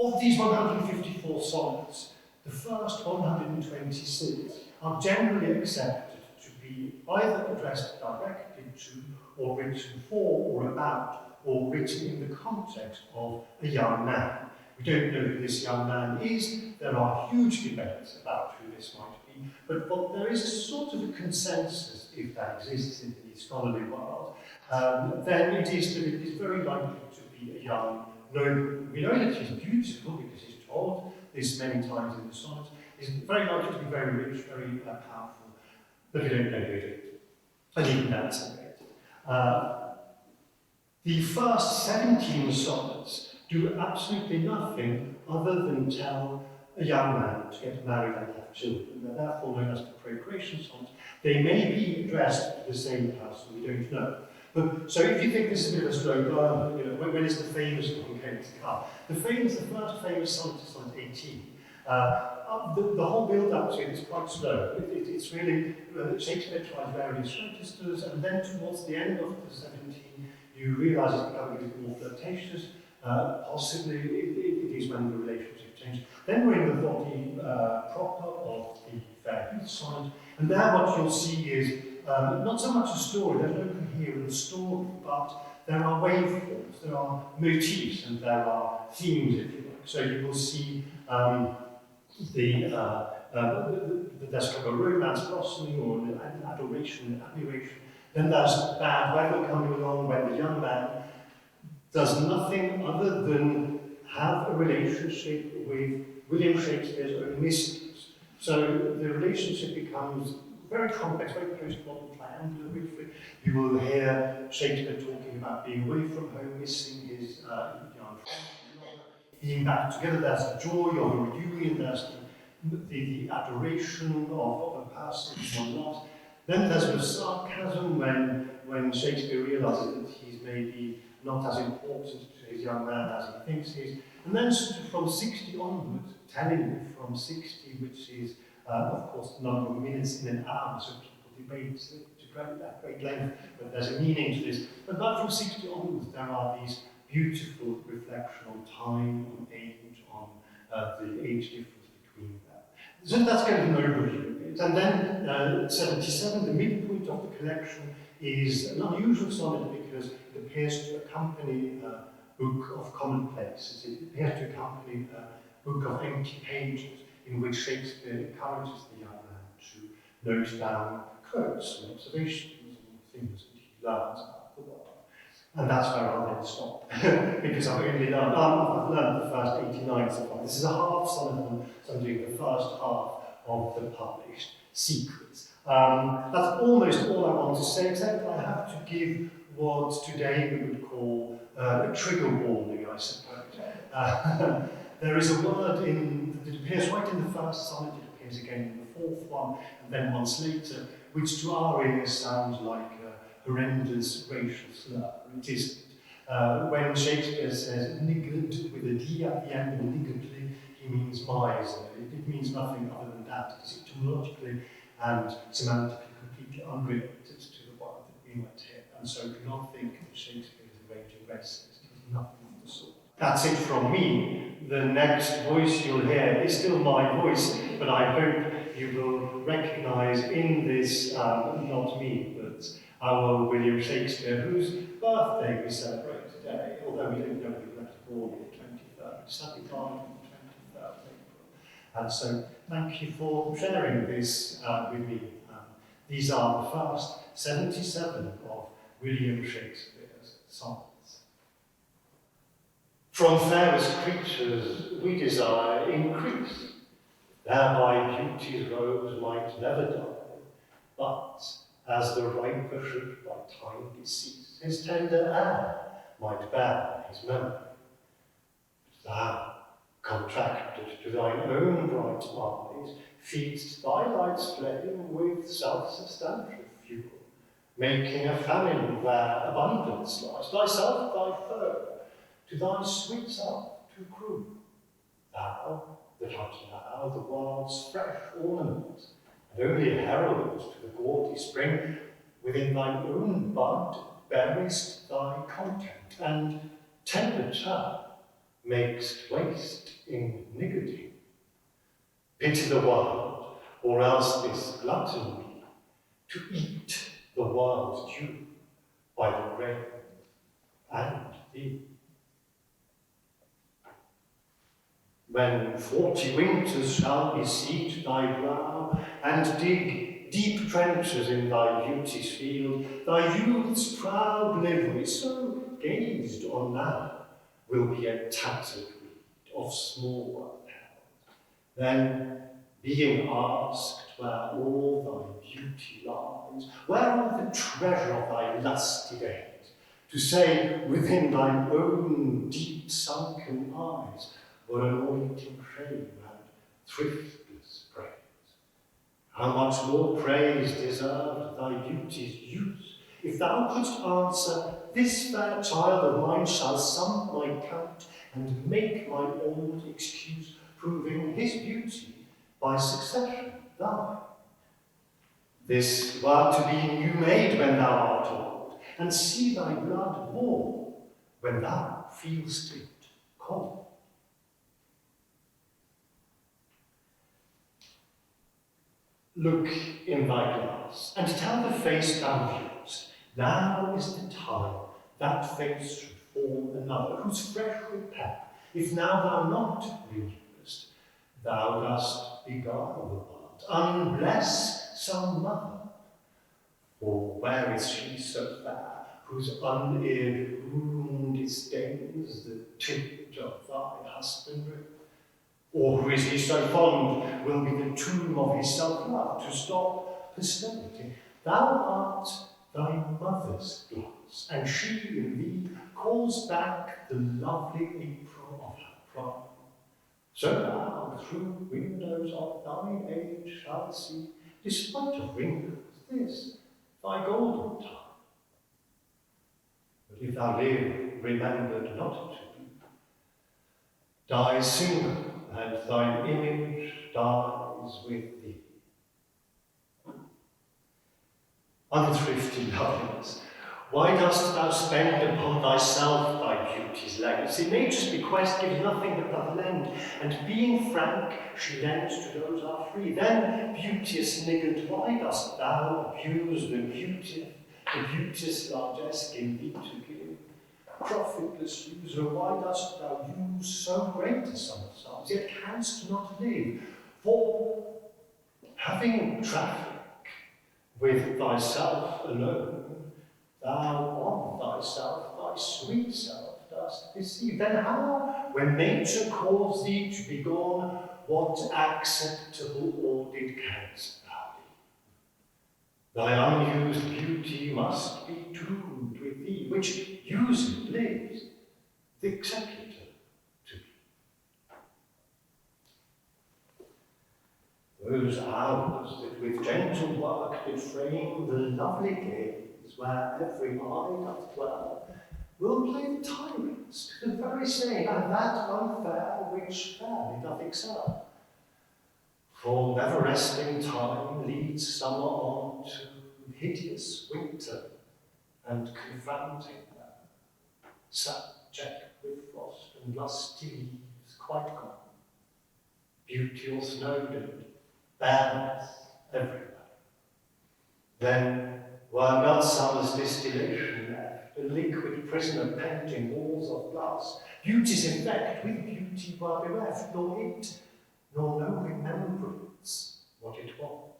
Of these 154 sonnets, the first 126 are generally accepted to be either addressed directly to, or written for, or about, or written in the context of a young man. We don't know who this young man is. There are huge debates about who this might be, but there is a sort of a consensus, if that exists in the scholarly world, then it is that it is very likely to be a young nobleman. We know that he's beautiful because he's told this many times in the sonnets. He's very likely to be very rich, very powerful, but we don't know who it is. And even that's debated. The first 17 sonnets do absolutely nothing other than tell a young man to get married and have children. They're therefore known as the Procreation sonnets. They may be addressed to the same person, we don't know. But, so if you think this is a bit of a slow burn, you know, when is the famous one going to come? The first famous sonnet is Sonnet 18. The whole build-up to it is quite slow. It's really, Shakespeare tries various registers, and then towards the end of the 17, you realise it's becoming a bit more flirtatious. Possibly it is when the relationship changes. Then we're in the body proper of the Fair Youth sonnet, and there what you'll see is not so much a story, there's no coherent story, but there are waveforms, there are motifs, and there are themes, if you like. So you will see there's kind of a romance blossoming, or an adoration and admiration. Then there's bad weather coming along when the young man does nothing other than have a relationship with William Shakespeare's own mistress. So the relationship becomes very complex, very postmodern, triangular, briefly. You will hear Shakespeare talking about being away from home, missing his young friend, being back together. There's the joy of a reunion, there's the adoration of a person one lost. Then there's the sarcasm when Shakespeare realizes that he's maybe not as important to his young man as he thinks he is. And then from 60 onwards, telling you from 60, which is, of course, the number of minutes in an hour, so people debate at great length, but there's a meaning to this. But from 60 onwards, there are these beautiful reflections on time, on age, on the age difference between them. So that's kind of an overview. And then 77, the midpoint of the collection, is an unusual sonnet because it appears to accompany a book of commonplaces. It appears to accompany a book of empty pages in which Shakespeare encourages the young man to note down quotes and observations and things that he learns about the world. And that's where I'll then stop, because I've only learned, I've learned the first 89 so far. This is a half Sonnethon, so I'm doing the first half of the published sequence. That's almost all I want to say, except I have to give what today we would call a trigger warning, I suppose. There is a word that appears right in the first sonnet, it appears again in the fourth one, and then once later, which to our ears sounds like a horrendous racial slur. It isn't. When Shakespeare says niggard with a D at the end, or niggardly, he means miser. It means nothing other than that. It is etymologically and semantically completely unrelated to the one that we might hear. And so do not think that Shakespeare is a raging racist. It's nothing of the sort. That's it from me. The next voice you'll hear is still my voice, but I hope you will recognize in this, not me, but our William Shakespeare, whose birthday we celebrate today, although we don't know if he was born on the 23rd. He sadly died on the 23rd of April. And so thank you for sharing this with me. These are the first 77 of William Shakespeare's sonnets. From fairest creatures we desire increase, thereby beauty's rose might never die, but as the riper should by time decease, his tender air might bear his memory. But thou, contracted to thine own bright eyes, feedst thy light's flame with self-substantial fuel, making a famine where abundance lies, thyself thy foe, to thy sweet self too cruel. Thou, that art now the world's fresh ornament, and only a herald to the gaudy spring, within thine own bud bearest thy content, and tender turn makes waste in niggarding. Pity the world, or else this glutton be, to eat the world's due by the grave and thee. When 40 winters shall beseech thy brow, and dig deep trenches in thy beauty's field, thy youth's proud livery, so gazed on now, will be a tattered reed of small worth held. Then, being asked where all thy beauty lies, where are the treasure of thy lusty days, to say within thine own deep sunken eyes were anointing crave and thriftless praise. How much more praise deserved thy beauty's use, if thou couldst answer, this fair child of mine shall sum my count and make my old excuse, proving his beauty by succession thine. This were to be new made when thou art old, and see thy blood warm when thou feelst it cold. Look in thy glass, and tell the face thou viewest, now is the time that face should form another, whose fresh repair, if now thou not renewest, thou dost beguile the world, unbless some mother. For where is she so fair, whose uneared womb disdains the tint of thy husbandry? Or who is he so fond, will be the tomb of his self-love to stop posterity? Thou art thy mother's glass, and she in thee calls back the lovely April of her prime. So thou through windows of thine age shalt see, despite of wrinkles, this thy golden time. But if thou live remembered not to be, die single, and thine image dies with thee. Unthrifty loveliness, why dost thou spend upon thyself thy beauty's legacy? Nature's bequest gives nothing but doth lend, and being frank, she lends to those are free. Then, beauteous niggard, why dost thou abuse the beauteous largesse in thee to give? Profitless user, why dost thou use so great a sum of sums, yet canst not live? For, having traffic with thyself alone, thou on thyself, thy sweet self, dost deceive. Then how, when nature calls thee to be gone, what acceptable audit canst thou leave? Thy unused beauty must be doomed with thee, which used lives, the executor to be. Those hours that with gentle work did frame the lovely gaze where every eye doth dwell, will play the tyrants to the very same, and that unfair which fairly doth excel. For never-resting time leads summer on to hideous winter, and confronting them, subject with frost and lusty leaves quite gone, beauty all snowed and bareness everywhere. Then, were not summer's distillation left, a liquid prisoner pent in walls of glass, beauty's effect with beauty were bereft, nor it, nor no remembrance what it was.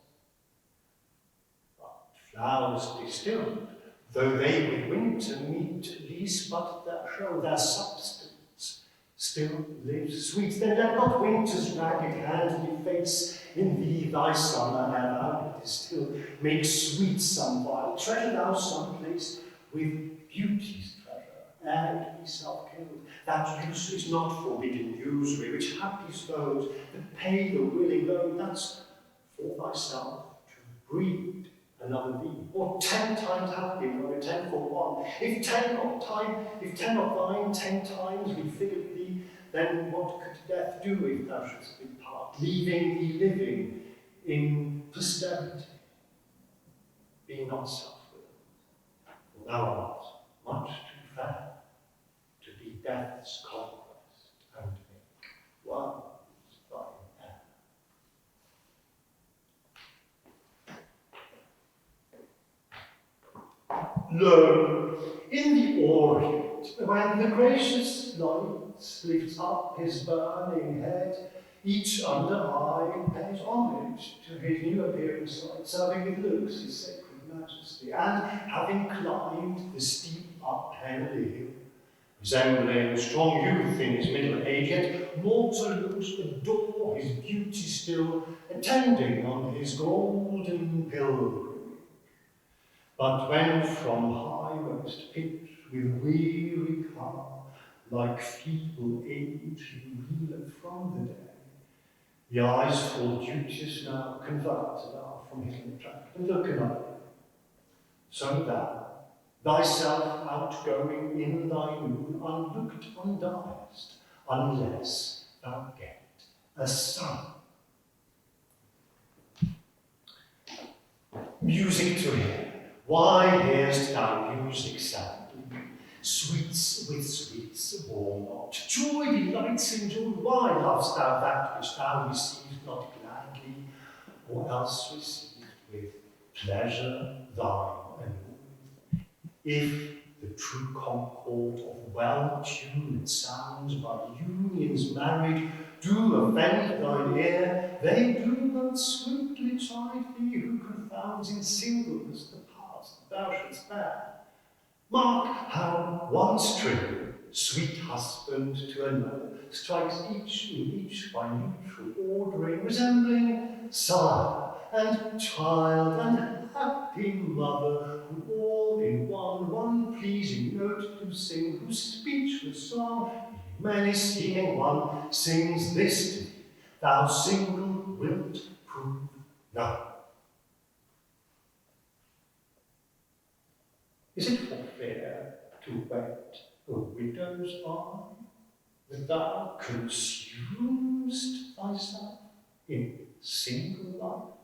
But flowers distilled, though they with winter meet, least but their show, their substance still lives sweet. Then let not winter's ragged hand deface in thee thy summer, ere thou distill. Make sweet some while, treasure thou some place with beauty's treasure, ere it be self-killed. That use is not forbidden usury, which happy souls that pay the willing load, that's for thyself to breed another thee, or 10 times happy, or 10 for one. If 10 of thine 10 times refigured thee, then what could death do if thou shouldst depart, leaving thee living in posterity? Be not self-willed, for thou art much too fair to be death's conquest. Lo, in the Orient, when the gracious light lifts up his burning head, each under eye pays homage to his new appearance light, serving with looks his sacred majesty, and having climbed the steep uphill hill, resembling strong youth in his middle age, yet mortals adore his beauty still, attending on his golden pilgrim. But when from highmost pitch with weary car, like feeble age he reeleth from the day, the eyes fall duteous now, convert thou from his tract, and look another. So thou, thyself outgoing in thy noon, unlooked undiest, unless thou get a son. Music to hear. Why hearest thou music sadly? Sweets with sweets warm not. Joy delights in joy. Why lovest thou that which thou receivest not gladly, or else received with pleasure thine own? If the true concord of well-tuned sounds by unions married do offend thine ear, they do but sweetly chide thee who confounds in singleness the past thou shouldst bear. Mark how one string, sweet husband to another, strikes each in each by neutral ordering, resembling sire and child and happy mother, who all in one pleasing note do sing, whose speechless song, many seeming one, sings this to thee, thou single wilt prove none. Is it for fear to wet a widow's eye, that thou consumest thyself in single life?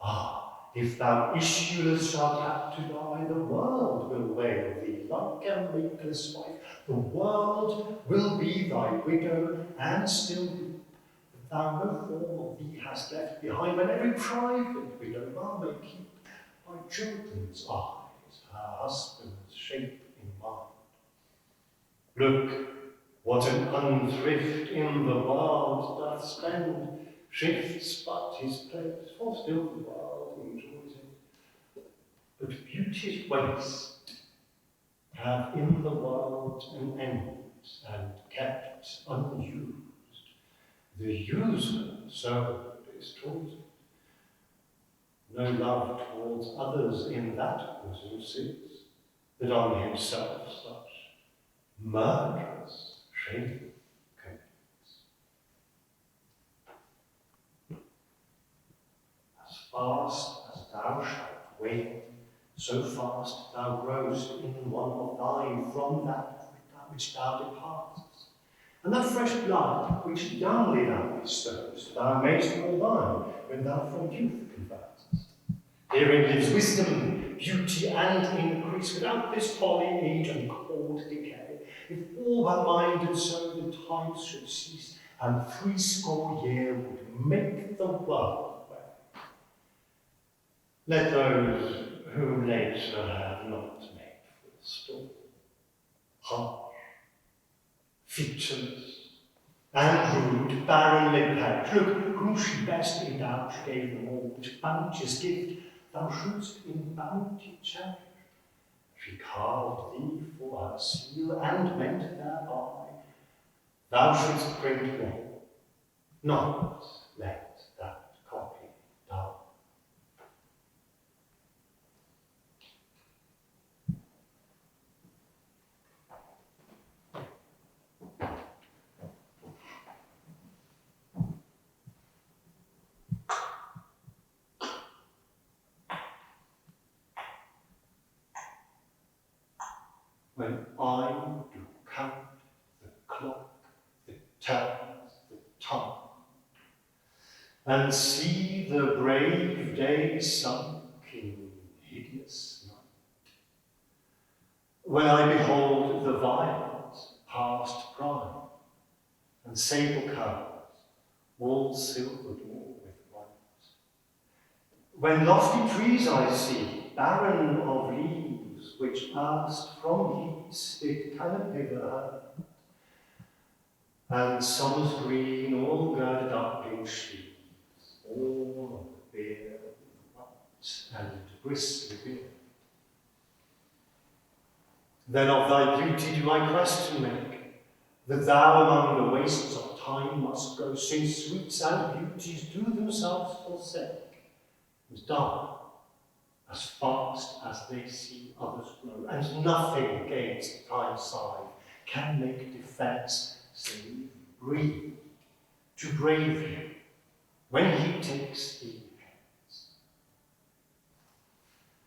Ah, if thou issueless shalt have to die, the world will wail thee like a makeless wife. The world will be thy widow, and still weep that thou no form of thee hast left behind, when every private widow thou may keep by children's eyes her husband's shape in mind. Look, what an unthrift in the world doth spend, shifts but his place, for still the world enjoys it. But beauty's waste have in the world an end, and kept unused. The user so destroys it. No love towards others in that bosom sits, that on himself such murderous shame commits. As fast as thou shalt wane, so fast thou growest in one of thine from that which thou departest. And that fresh blood which youngly thou bestowest, thou mayst call thine when thou from youth convertest. Herein lives wisdom, beauty, and increase, without this folly, age, and cold decay. If all were minded so, the times should cease, and 80 years would make the world way. Let those who nature have not made full store, harsh, featureless, and rude, barrenly perish. Look, whom she best endowed, she gave them all, which bounteous gift thou shouldst in bounty cherish. She carved thee for her seal, and meant thereby thou shouldst print more, not let that copy die. When I do count the clock that tells the time, and see the brave day sunk in hideous night, when I behold the violets past prime, and sable cows all silvered all with white, when lofty trees I see, barren of leaves dews, which erst from heats did canopy the earth, and summer's green all girded up in sheaves, all on the beard, white and bristly beard. Then of thy beauty do I question make, that thou among the wastes of time must go, since sweets and beauties do themselves forsake, and die as fast as they see others grow, and nothing against thy side can make defence save breathe to brave you when he takes thee hence.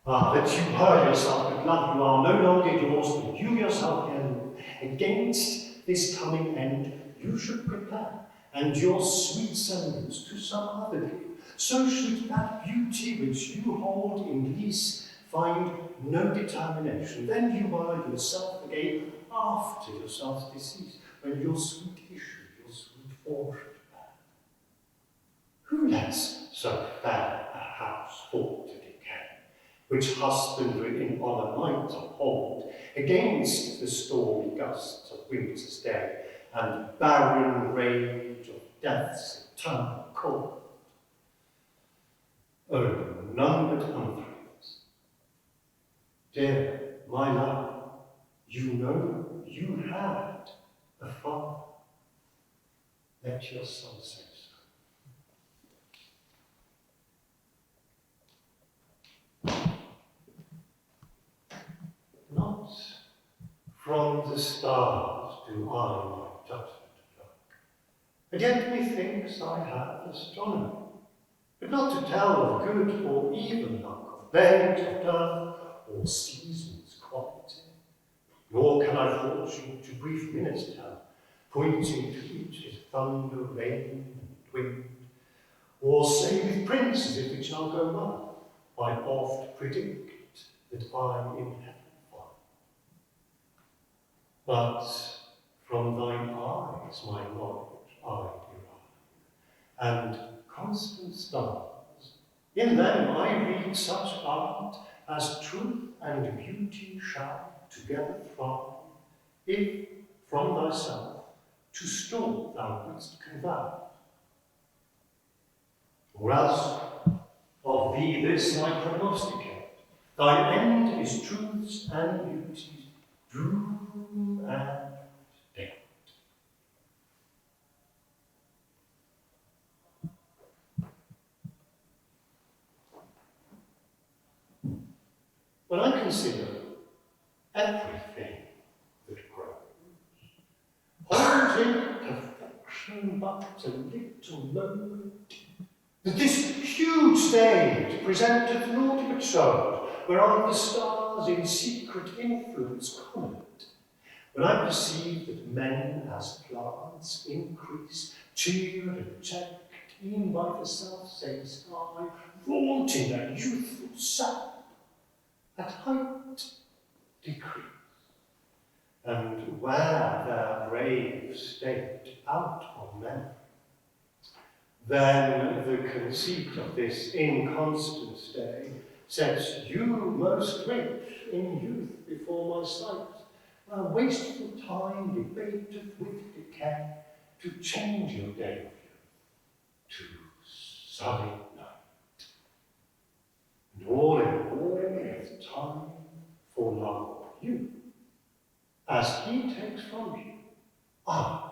Ah, that you hurl yourself with love, you are no longer yours, but you yourself can. Against this coming end you should prepare, and your sweet semblance to some other give. So should that beauty which you hold in lease find no determination. Then you are yourself again after yourself's decease, when your sweet issue, your sweet form should bear. Who lets so fair a house fall to decay, which husbandry in honour might uphold against the stormy gusts of winter's day, and barren rage of death's eternal cold? Oh, none but unthreats. Dear, my love, you know you had a father. Let your son say so. Not from the stars do I my judgment look, and yet methinks I have astronomy, but not to tell of good or evil luck, of bed, of dearth, or season's quality. Nor can I fortune to brief minutes tell, pointing to each his thunder, rain, and wind, or say with princes if it shall go well, I oft predict that I in heaven find. But from thine eyes my knowledge I derive, and constant stars, in them I read such art as truth and beauty shall together thrive, if from thyself to store thou wouldst convey. Or else of thee this I prognosticate, thy end is truths and beauties, doom and death. When I consider everything that grows, holds in perfection but a little moment, that this huge stage presenteth naught but shows, whereon the stars in secret influence comment. When I perceive that men as plants increase, cheered and checked e'en by the self-same sky, vaunting their youthful sap, at height decrease, and wear their brave state out of memory, then the conceit of this inconstant stay sets you most rich in youth before my sight, while wasteful time debateth with decay to change your day of youth to sullied night. And all in all with time for love of you, as he takes from you, I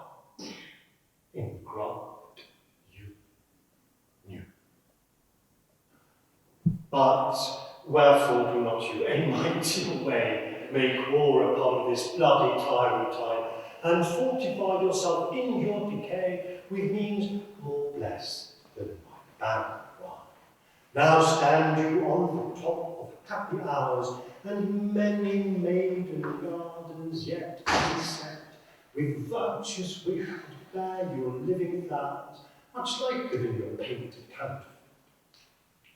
engraft you new. But wherefore do not you, a mighty way, make war upon this bloody tyrant time, and fortify yourself in your decay with means more blessed than my barren wine? Now stand you on the top of happy hours, and many maiden gardens yet unset, with virtuous wish to bear your living flowers, much like within your painted counterfeit.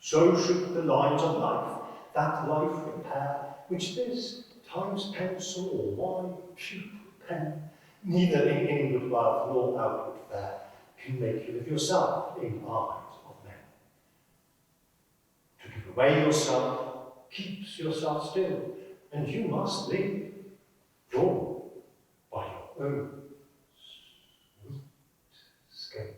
So should the lines of life, that life repair, which this time's pencil or my pupil pen, neither in inward wealth nor outward fair, can make you of yourself in eyes of men. To give away yourself keeps yourself still, and you must live, drawn by your own sweet scale.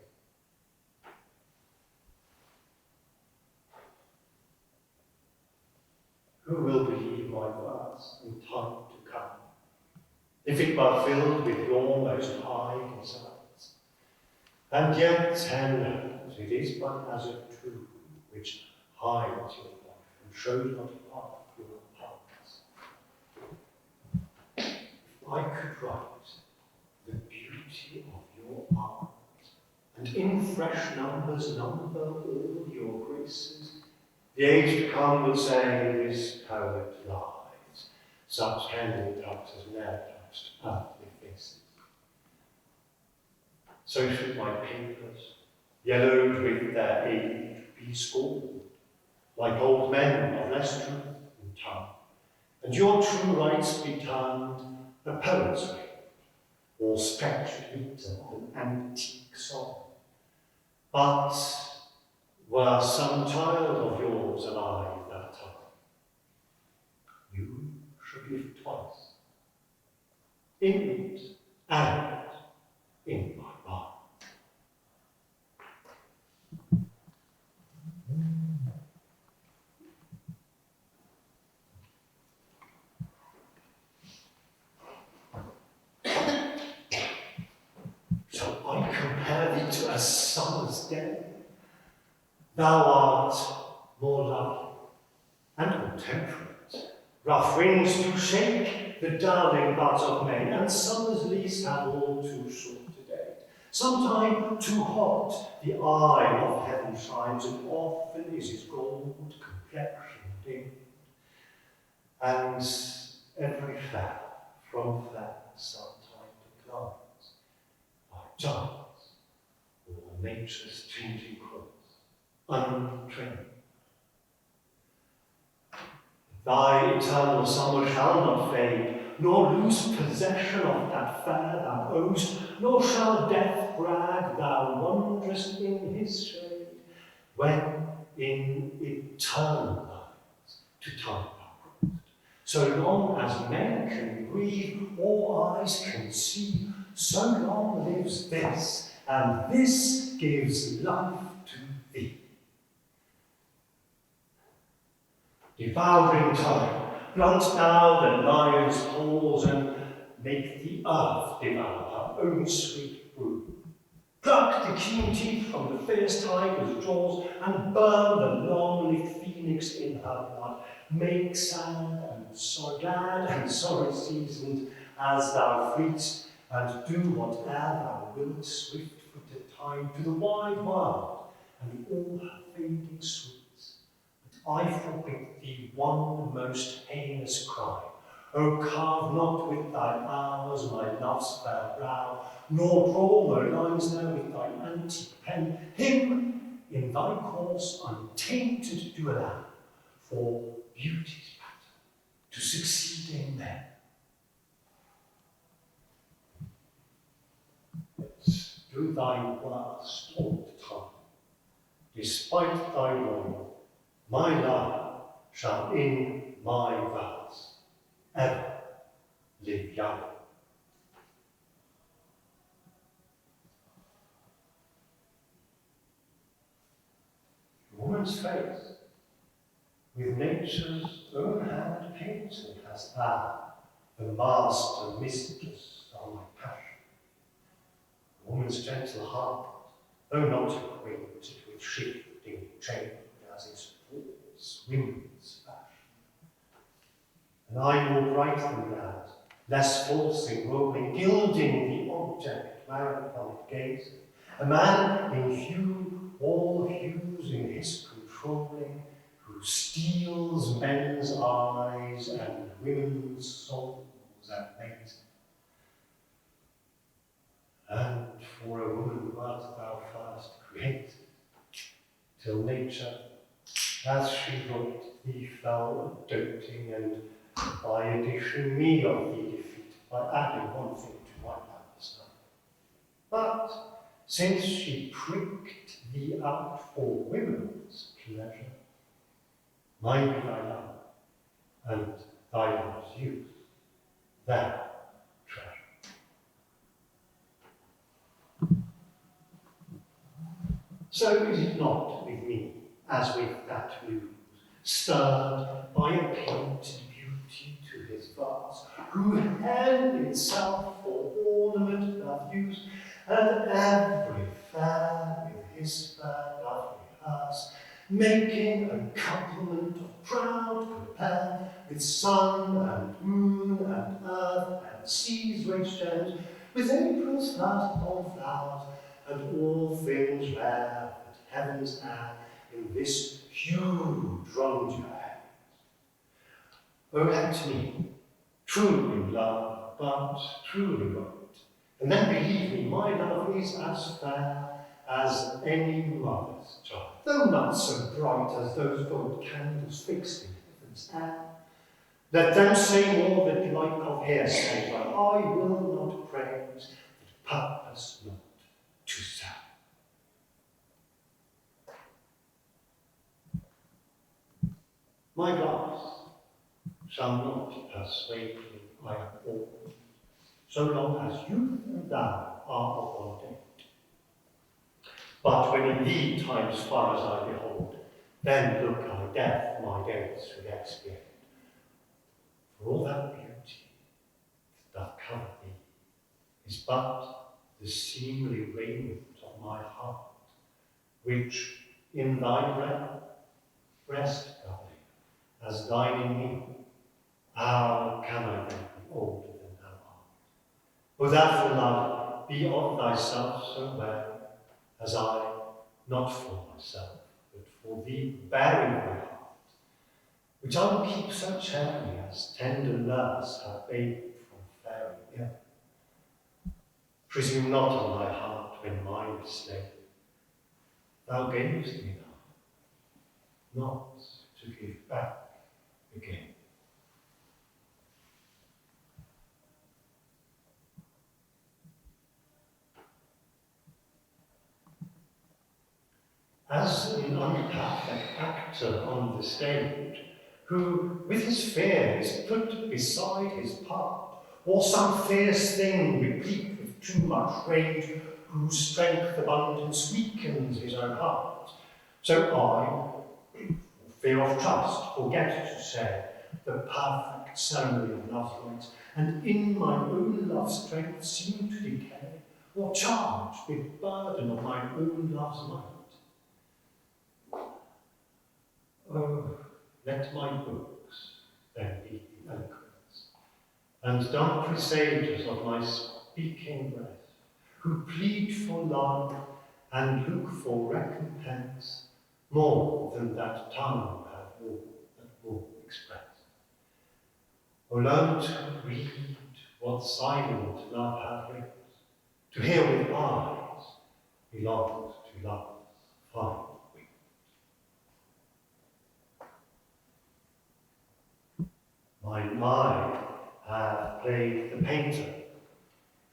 Who will believe my words in time to come, if it were filled with your most high desires? And yet, heaven knows, it is but as a tomb which hides your life and shows not half your parts. If I could write the beauty of your art, and in fresh numbers number all your graces, the age to come will say, this poet lies. Such candid touch has never touched earthly faces. So should my papers, yellowed with their age, be scorned, like old men of less truth in tongue, and your true rights be turned a poet's way, or stretched into an antique song. But were some child of yours alive that time, you should live twice, in it and in my mind. Shall I compare thee to a summer's day? Thou art more lovely and more temperate. Rough winds do shake the darling buds of May, and summer's leaves have all too short a date. Sometime too hot the eye of heaven shines, and often is his gold complexion dimmed. And every fair from fair sometime declines, by chance or nature's changing course, untrimmed. Thy eternal summer shall not fade, nor lose possession of that fair thou owest, nor shall death brag thou wanderest in his shade, when in eternal lines to time thou growest. So long as men can breathe or eyes can see, so long lives this, and this gives life to thee. Devouring time, grant thou that lions pause and make the earth devour her own sweet brood. Pluck the keen teeth from the fierce tiger's jaws and burn the long-lived phoenix in her blood. Make sad and glad and sorry seasoned as thou fleetst, and do whate'er thou wilt, swift-footed time, to the wide world and all her fading sweets. I forbid thee one most heinous crime. O carve not with thy hours my love's fair brow, nor draw no lines there with thy antique pen. Him in thy course untainted do allow, for beauty's pattern to succeeding men. Do thy worst all the time, despite thy wrong. My love shall in my vows ever live young. Woman's face, with nature's own hand painted, hast thou, the master mistress of my passion. Woman's gentle heart, though not acquainted with shifting change as is false women's fashion. And I more bright than that, less false in rolling, gilding the object whereupon it gazes. A man in hue, all hues in his controlling, who steals men's eyes and women's souls at mating. And for a woman wert thou first created, till nature, as she looked thee, fell a doting, and by addition me of thee defeat, by adding one thing to my madness. But since she pricked thee out for women's pleasure, mine be thy love, and thy love's youth, thou treasure. So is it not with me, as with that muse, stirred by a painted beauty to his verse, who held itself for ornament doth use, and every fair with his fair doth rehearse, making a couplement of proud compare, with sun and moon and earth and seas rich gems, with April's first on flowers, and all things rare that heaven's air in this huge rondure hangs. O let me, truly love, but truly right, and then believe me, my love is as fair as any mother's child, though not so bright as those gold candles fixed in heaven's air. Let them say more that like of hearsay, but I will not praise, but purpose not to say. My glass shall not persuade me I am old, so long as youth and thou are of one date. But when in thee time's far as I behold, then look I death my days should expiate. For all that beauty that doth cover thee is but the seemly raiment of my heart, which in thy breast doth lay, as thine in me. How can I then be older than thou art? O therefore, love, be of thyself so well, as I, not for myself, but for thee, bearing my heart, which I will keep so chary as tender nurse her baby from fairy ill. Presume not on thy heart when mine is slain. Thou gavest me now, not to give back again. As an unperfect actor on the stage, who with his fear is put beside his part, or some fierce thing replete with too much rage, whose strength abundance weakens his own heart, so I, for fear of trust, forget to say the perfect ceremony of love's rites, and in my own love's strength seem to decay, or charged with burden of my own love's might. Oh, let my books then be the eloquence, and dumb presagers of my speaking breath, who plead for love and look for recompense more than that tongue hath all express. O learn to read what silent love hath writ, to hear with eyes belongs to love's fine. Mine eye hath played the painter,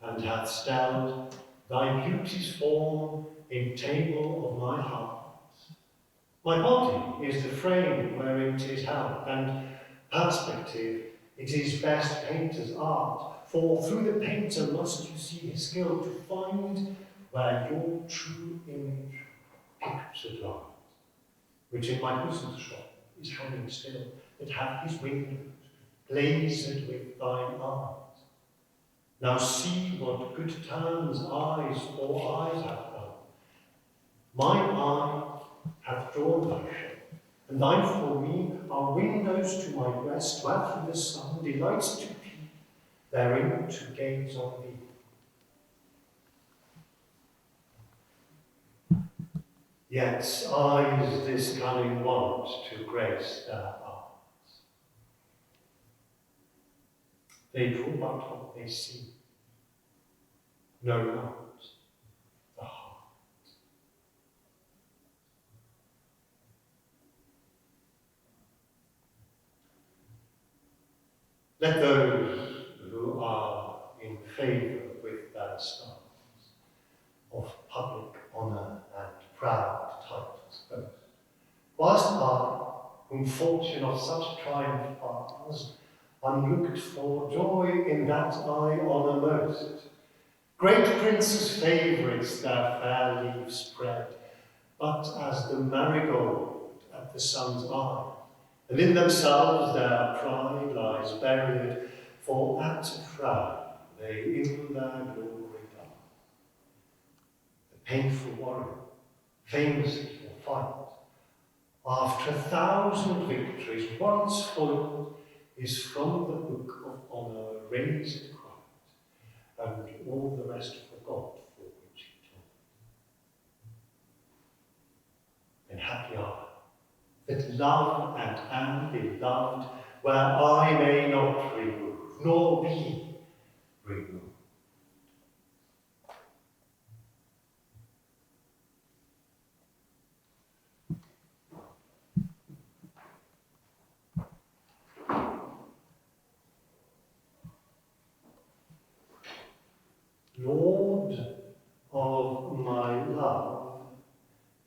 and hath styled thy beauty's form in table of my heart. My body is the frame wherein 'tis held, and perspective it is best painter's art, for through the painter must you see his skill to find where your true image pictured lies, which in my bosom's shop is hanging still, that hath his windows blazed with thine eyes. Now see what good turns eyes or eyes have done. Mine eye hath drawn thy shape, and thine for me are windows to my breast, where through the sun delights to peep, therein to gaze on thee. Yet eyes this cunning want to grace their arts. They draw but what they see, no not the heart. Let those who are in favour with their stars, of public honour and proud titles boast, whilst I, whom fortune of such triumph bars, unlooked for joy in that I honour most. Great princes' favourites their fair leaves spread, but as the marigold at the sun's eye, and in themselves their pride lies buried, for at a frown they in their glory die. The painful warrior, famous for fight, after 1,000 victories once foiled, is from the book of honour raised quite, and all the rest forgot for which he toiled. And happy I, that love and am beloved, where I may not remove, nor be removed. Lord of my love,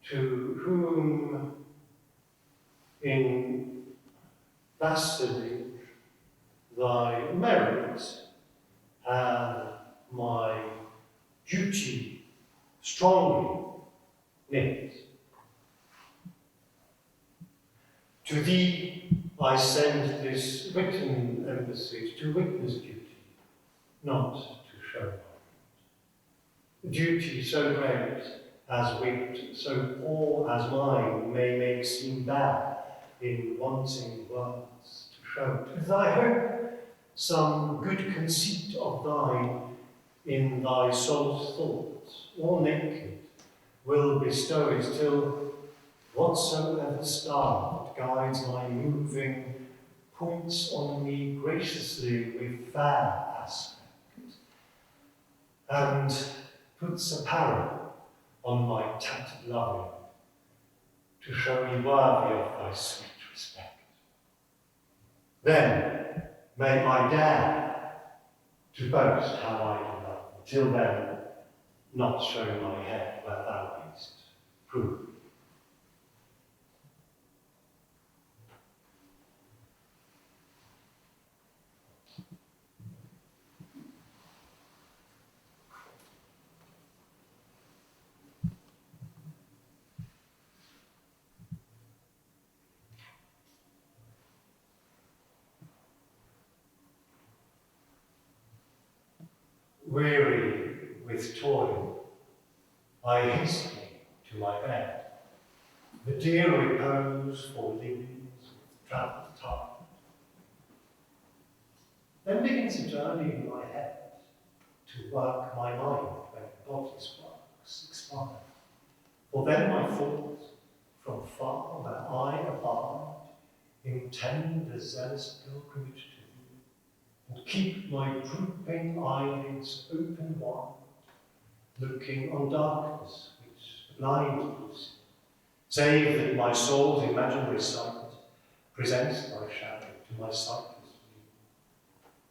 to whom in vassalage thy merits have my duty strongly knit. To thee I send this written embassy to witness duty, not to show my duty so great as wit, so poor as mine may make seem bad in wanting words to show. With thy hope, some good conceit of thine in thy soul's thoughts, or naked, will bestow it till whatsoever star that guides my moving points on me graciously with fair aspect, and puts apparel on my tattered loving, to show me worthy of thy sweet respect. Then may I dare to boast how I do love, till then not show my head where thou mayst prove. Weary with toil, I hasten to my bed. The dear repose for limbs with travelled time. Then begins a journey in my head to work my mind when body's works expire. For then my thoughts from far where I abide intend a zealous pilgrimage to thee, and keep my drooping eyelids open wide, looking on darkness which blinds, save that my soul's imaginary sight presents thy shadow to my sightless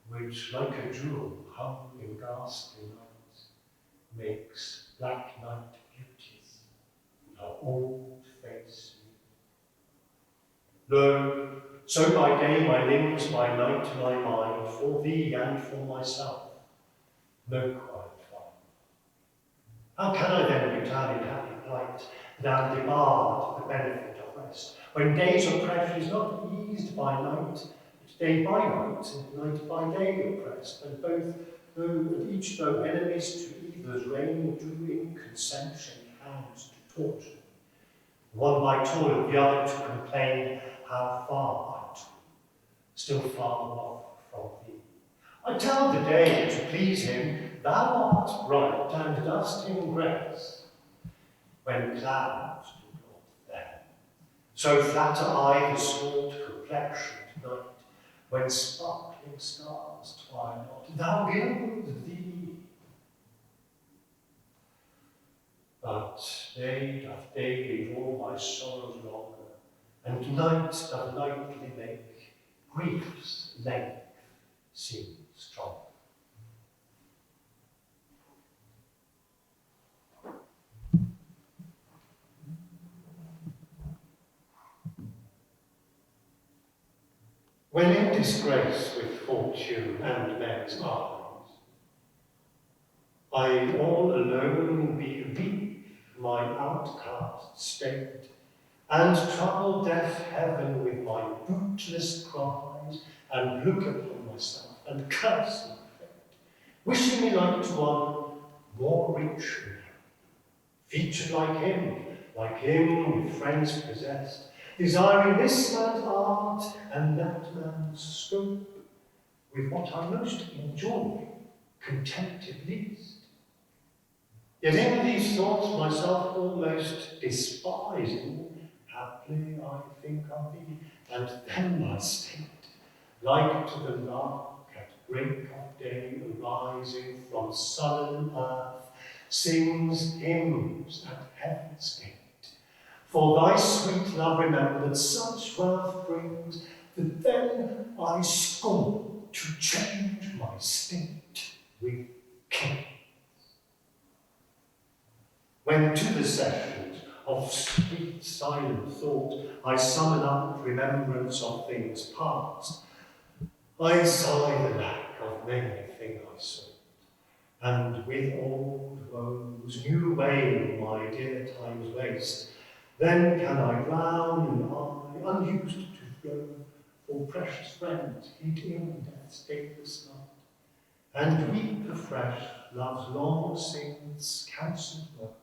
view, which like a jewel hung in ghastly nights makes black night beauties her old face new. Lo, so by day my limbs, by night my mind, for thee and for myself, no quiet find. How can I then return in happy plight, and debarred the benefit of rest, when day's oppression is not eased by night, but day by night, and night by day oppressed, and both, each though enemies to either's reign, do in consent shake hands to torture me, one by toil, the other to complain how far I toil, still far off from thee. I tell the day to please him, thou art bright and dost him grace, when clouds do not there. So flatter I the sword complexioned night, when sparkling stars twine not, thou gild thee. But day doth daily draw my sorrows longer, and night doth nightly make grief's length seem strong. When in disgrace with fortune and men's eyes, I all alone bereave my outcast state, and trouble deaf heaven with my bootless cries, and look upon myself and curse my fate, wishing me like to one more rich, featured like him with friends possessed, desiring this man's art and that man's scope, with what I most enjoy, contented least. Yet in these thoughts myself almost despising, haply I think on thee, and then my state, like to the lark at break of day arising from sullen earth, sings hymns at heaven's gate. For thy sweet love remembered such worth brings, that then I scorn to change my state with kings. When to the sessions of sweet silent thought I summon up remembrance of things past, I sigh the lack of many a thing I sought, and with old woes new wail my dear time's waste. Then can I drown an eye unused to flow, for precious friends hid in death's dateless night, and weep afresh love's long since cancelled woe,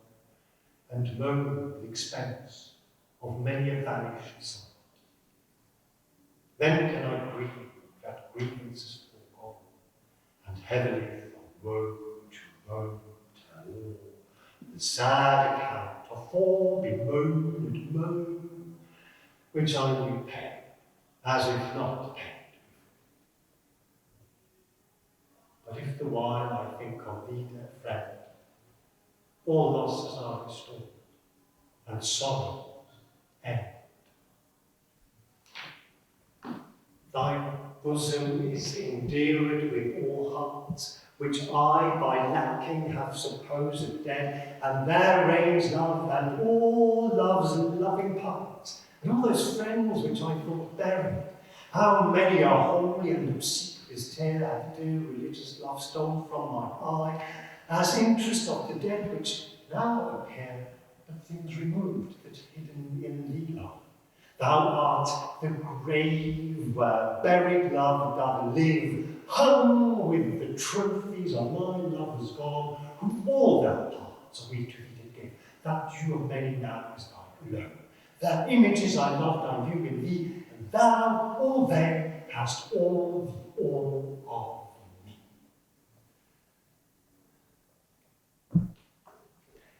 and moan the expense of many a vanished sight. Then can I grieve that grievance is forgone, and heavily from woe to woe turn all, the sad account of all bemoan and moan, which I will pay, as if not paid before. But if the while I think on thee, dear friend, all losses are restored, and sorrows end. Thy bosom is endeared with all hearts, which I by lacking have supposed dead, and there reigns love and all love's loving parts, and all those friends which I thought buried. How many are holy and obsequious tear and dear religious love stole from my eye, as interest of the dead which now appear, but things removed that hidden in thee lie. Thou art the grave where buried love doth live, hung with the trophies of my lovers gone, who all their parts we to thee did give. That dew of many now is thy alone. Their images I loved I view in thee, and thou, all they, hast all the all of me.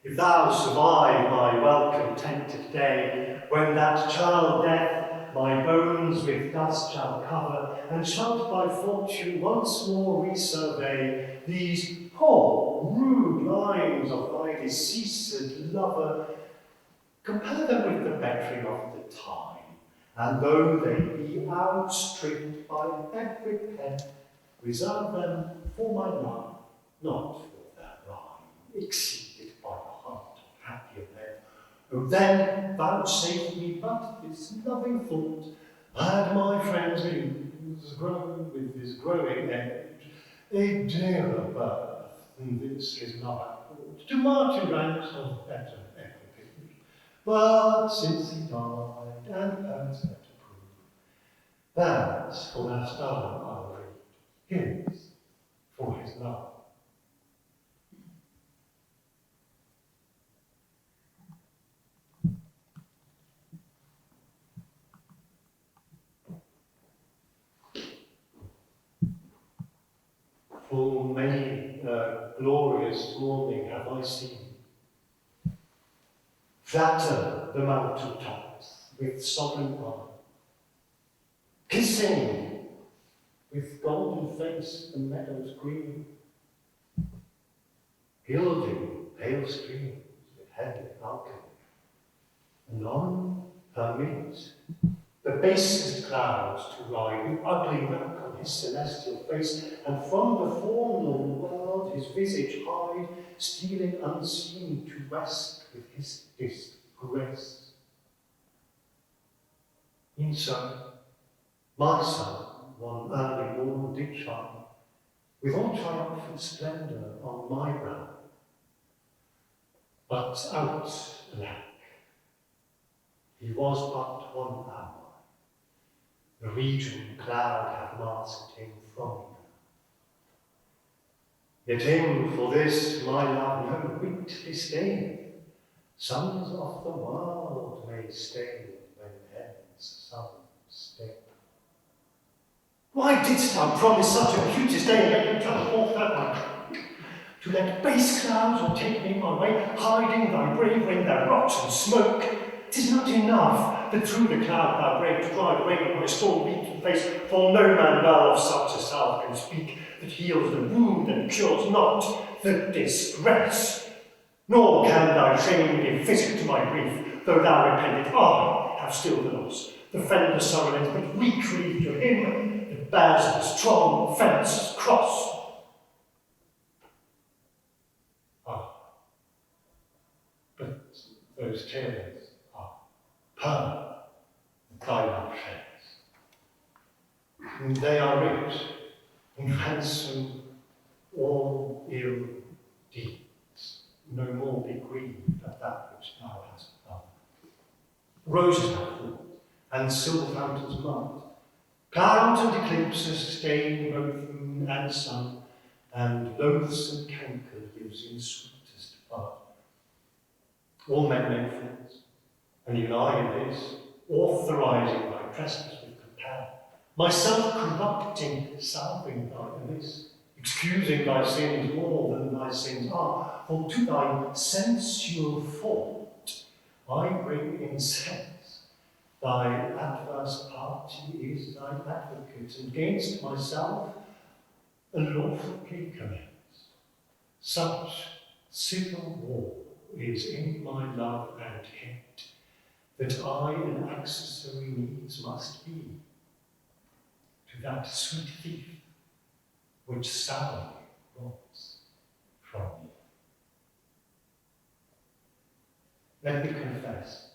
If thou survive my well-contented day, when that child death my bones with dust shall cover, and shalt by fortune once more resurvey these poor, rude lines of thy deceased lover, compare them with the bettering of the time, and though they be outstripped by every pen, reserve them for my love, not for their rhyme, exceeded by the heart of happier men. O then vouchsafe me but this loving thought, that my friend's youth grow with his growing age, a dearer birth than this his love accord, to march in ranks of better equipage. But since he died, and parents better prove, theirs for their star are read, his for his love. Full many glorious morning have I seen, flatter the mountain tops with sovereign eye, kissing with golden face the meadows green, gilding pale streams with heavenly alchemy, and on her midst the basest clouds to ride with ugly murk on his celestial face, and from the formal world his visage hide, stealing unseen to west with his disgrace. In so, My son, one early morn did shine, with all triumphant splendour on my brow. But out, alack, he was but 1 hour. The region cloud hath masked him from me. Yet him for this my love no whit disdain. Sons of the world may stay when heaven's sun stay. Why didst thou promise such a beauteous day and make me travel forth that my trunk? To let base clouds o'ertake me my way, hiding thy brave wing, their rocks and smoke. 'Tis not enough that through the cloud thou brave to drive away my storm-beaten face, for no man well of such as thou can speak, that heals the wound and cures not the disgrace. Nor can thy shame give physic to my grief, though thou repent it, I have still the loss. The friend of sorrow lends but weak relief to him that bears the strong fence's cross. But those tears are pearl that thy love sheds. And they are rich in ransom all ill deeds. No more be grieved at that which thou hast done. Roses have fallen, and silver fountains mud. Clouds and eclipses stain both moon and sun, and loathsome canker lives in sweetest bud. All men make friends, and even I in this, authorizing thy trespass with compare, myself corrupting, salving thy amiss, excusing thy sins more than thy sins are, for to thy sensual fault I bring incense. Thy adverse party is thy advocate, and against myself a lawful plea commence. Such civil war is in my love and hate, that I an accessory needs must be to that sweet thief which sourly robs from me. Let me confess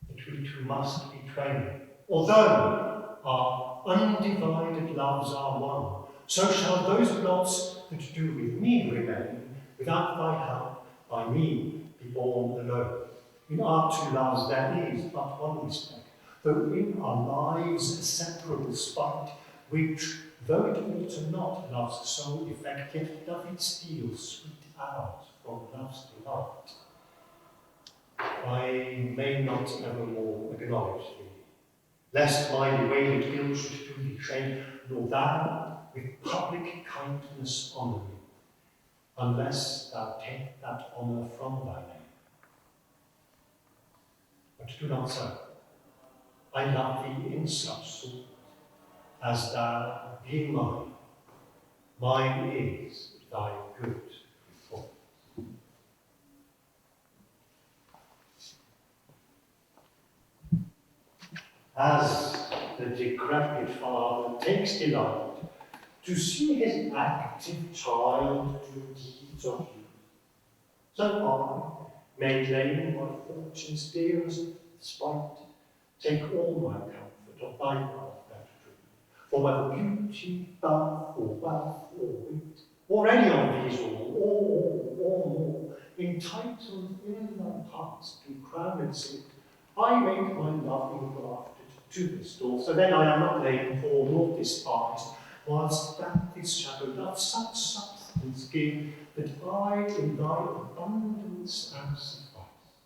that we two must be twain, although our undivided loves are one, so shall those blots that do with me remain, without thy help, by me be born alone. In our two loves there is but one respect, though in our lives a separable spite, which, though it alter not love's sole effect, yet doth it steal sweet hours from love's delight. I may not evermore acknowledge thee, lest my bewailed guilt should do thee shame, nor thou with public kindness honour me, unless thou take that honour from thy name. But do not so. I love thee in such sort, as thou, being mine is thy good report. As the decrepit father takes delight to see his active child do deeds of youth, so I, made lame by fortune's dearest spite, take all my comfort of thy love that true. For whether beauty, birth, or wealth, or wit, or any of these all, or more, entitled in thy hearts to crown and sit, I make my love engrafted to this door, so then I am not laid poor nor despised, whilst that this shadow doth such substance give, that I in thy abundance am sufficed,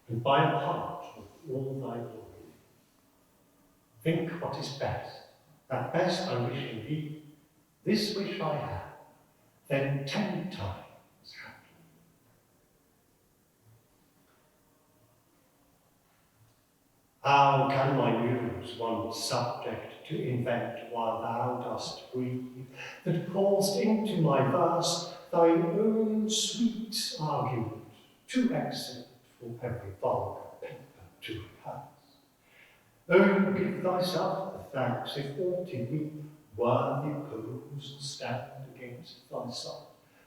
and by a part of all thy glory. Think what is best, that best I wish in thee, this wish I have, then 10 times happy. How can my muse one subject to invent while thou dost breathe, that pour'st into my verse thine own sweet argument, too excellent for every vulgar paper to rehearse? Oh, give thyself the thanks, if aught in me worthy pose and stand against thyself.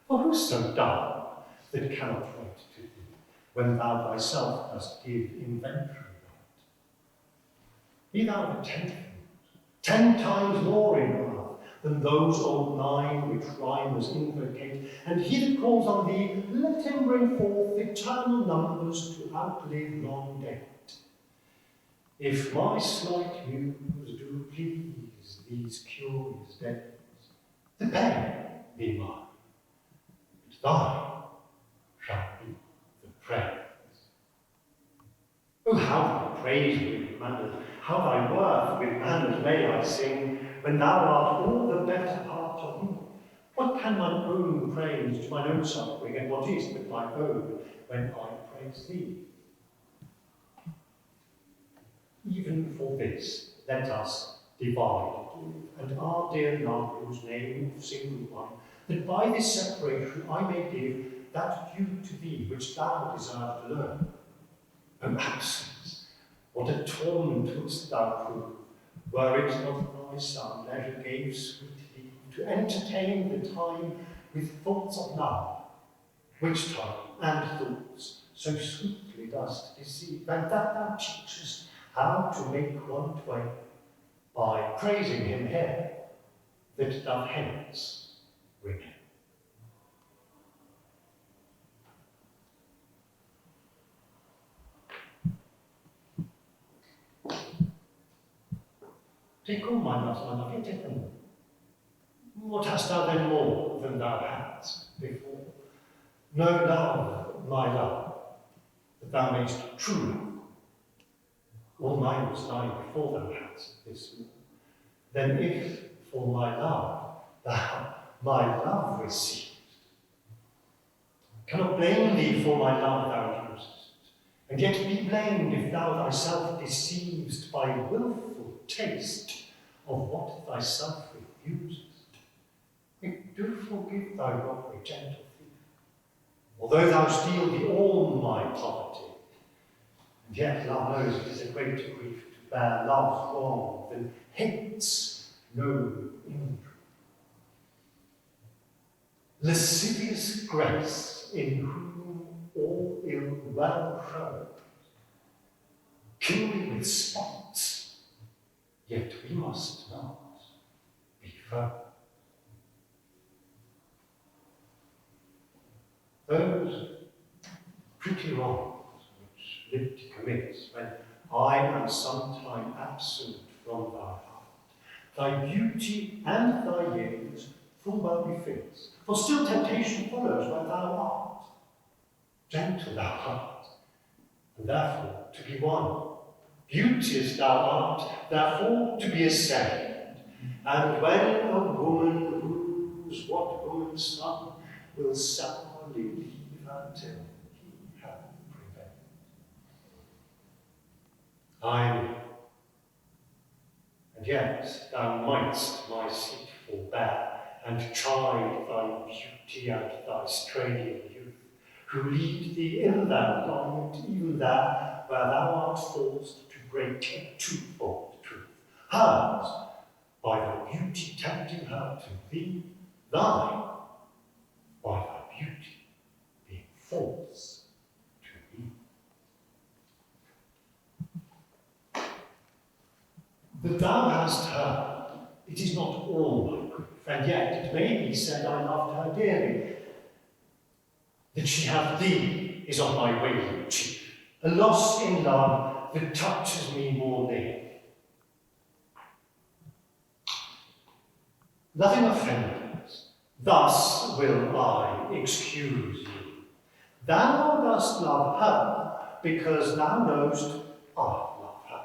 For who's so dull that cannot write to thee, when thou thyself dost give inventory right? Be thou the 10th 10 times more in love than those old 9 which rhymers invocate. And he that calls on thee, let him bring forth eternal numbers to outlive long date. If my slight muse do please these curious days, the pain be mine, but thine shall be the praise. Oh, how thy praise with manners, how thy worth with manners may I sing, when thou art all the better part of me. What can mine own praise to mine own suffering, and what is but my own when I praise thee? Even for this, let us divide, and our dear love, whose name of single one, that by this separation I may give that due to thee which thou deservest to learn. O absence, what a torment wouldst thou prove, were it not thy son leisure gave sweetly to entertain the time with thoughts of love, which time and thoughts so sweetly dost deceive, and that thou teachest how to make one twain, by praising him here that doth hence remain. Take all my love, yet take them all. What hast thou then more than thou hadst before? No love, my love, that thou mayst true love. All mine was thine before thou hadst this more. Then if for my love thou my love receivest, cannot blame thee for my love thou usest, and yet be blamed if thou thyself deceivest by wilful taste of what thyself refusest. Do forgive thy robbery, gentle thief, although thou steal thee all my poverty. And yet love knows it is a greater grief to bear love's wrong than hate's no injury. Lascivious grace, in whom all ill well shows, kill me with spots, yet we must not be foes. Those pretty wrongs which lived to commit when I am sometime absent from thy heart, thy beauty and thy years full well befits, for still temptation follows where thou art. Gentle thou art, and therefore to be won. Beauteous thou art, therefore to be assailed. And when a woman rules, what woman's son will sourly leave her till he have prevailed? I knew, and yet thou mightst my seat forbear, and chide thy beauty and thy straying youth, who lead thee in their longing, even there where thou art forced to break a twofold truth. Hers, by thy beauty tempting her to thee, thine, by thy beauty being false to thee. That thou hast her, it is not all my grief, and yet it may be said I loved her dearly. That she hath thee is of my wailing chief, a loss in love that touches me more nearly. Nothing offends, thus will I excuse you. Thou dost love her because thou knowst I love her,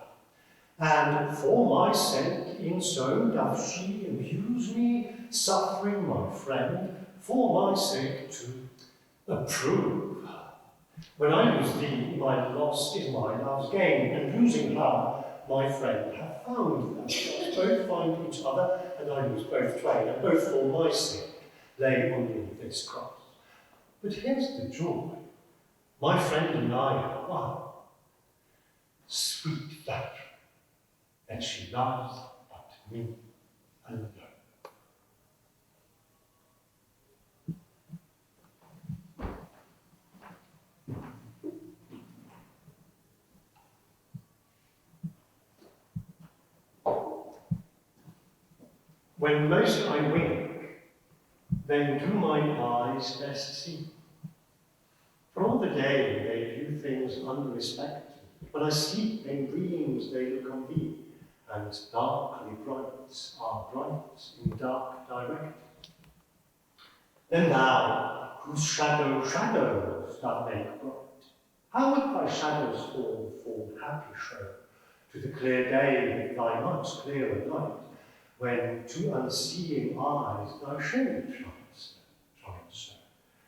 and for my sake in so doth she amuse me, suffering my friend for my sake to approve her. When I lose thee, my loss is my love's gain, and losing her, my friend hath found them. Both find each other, and I lose both twain, and both for my sake lay on me this cross. But here's the joy, my friend and I are one. Sweet flattery, that she loves but me alone. When most I wink, then do my eyes best see. For all the day they view things unrespected. When I sleep in dreams they look on thee, and darkly brights are bright in dark directed. Then thou, whose shadows doth make bright, how would thy shadows fall happy show to the clear day with thy much clearer light, when to unseeing eyes thy shade shines so?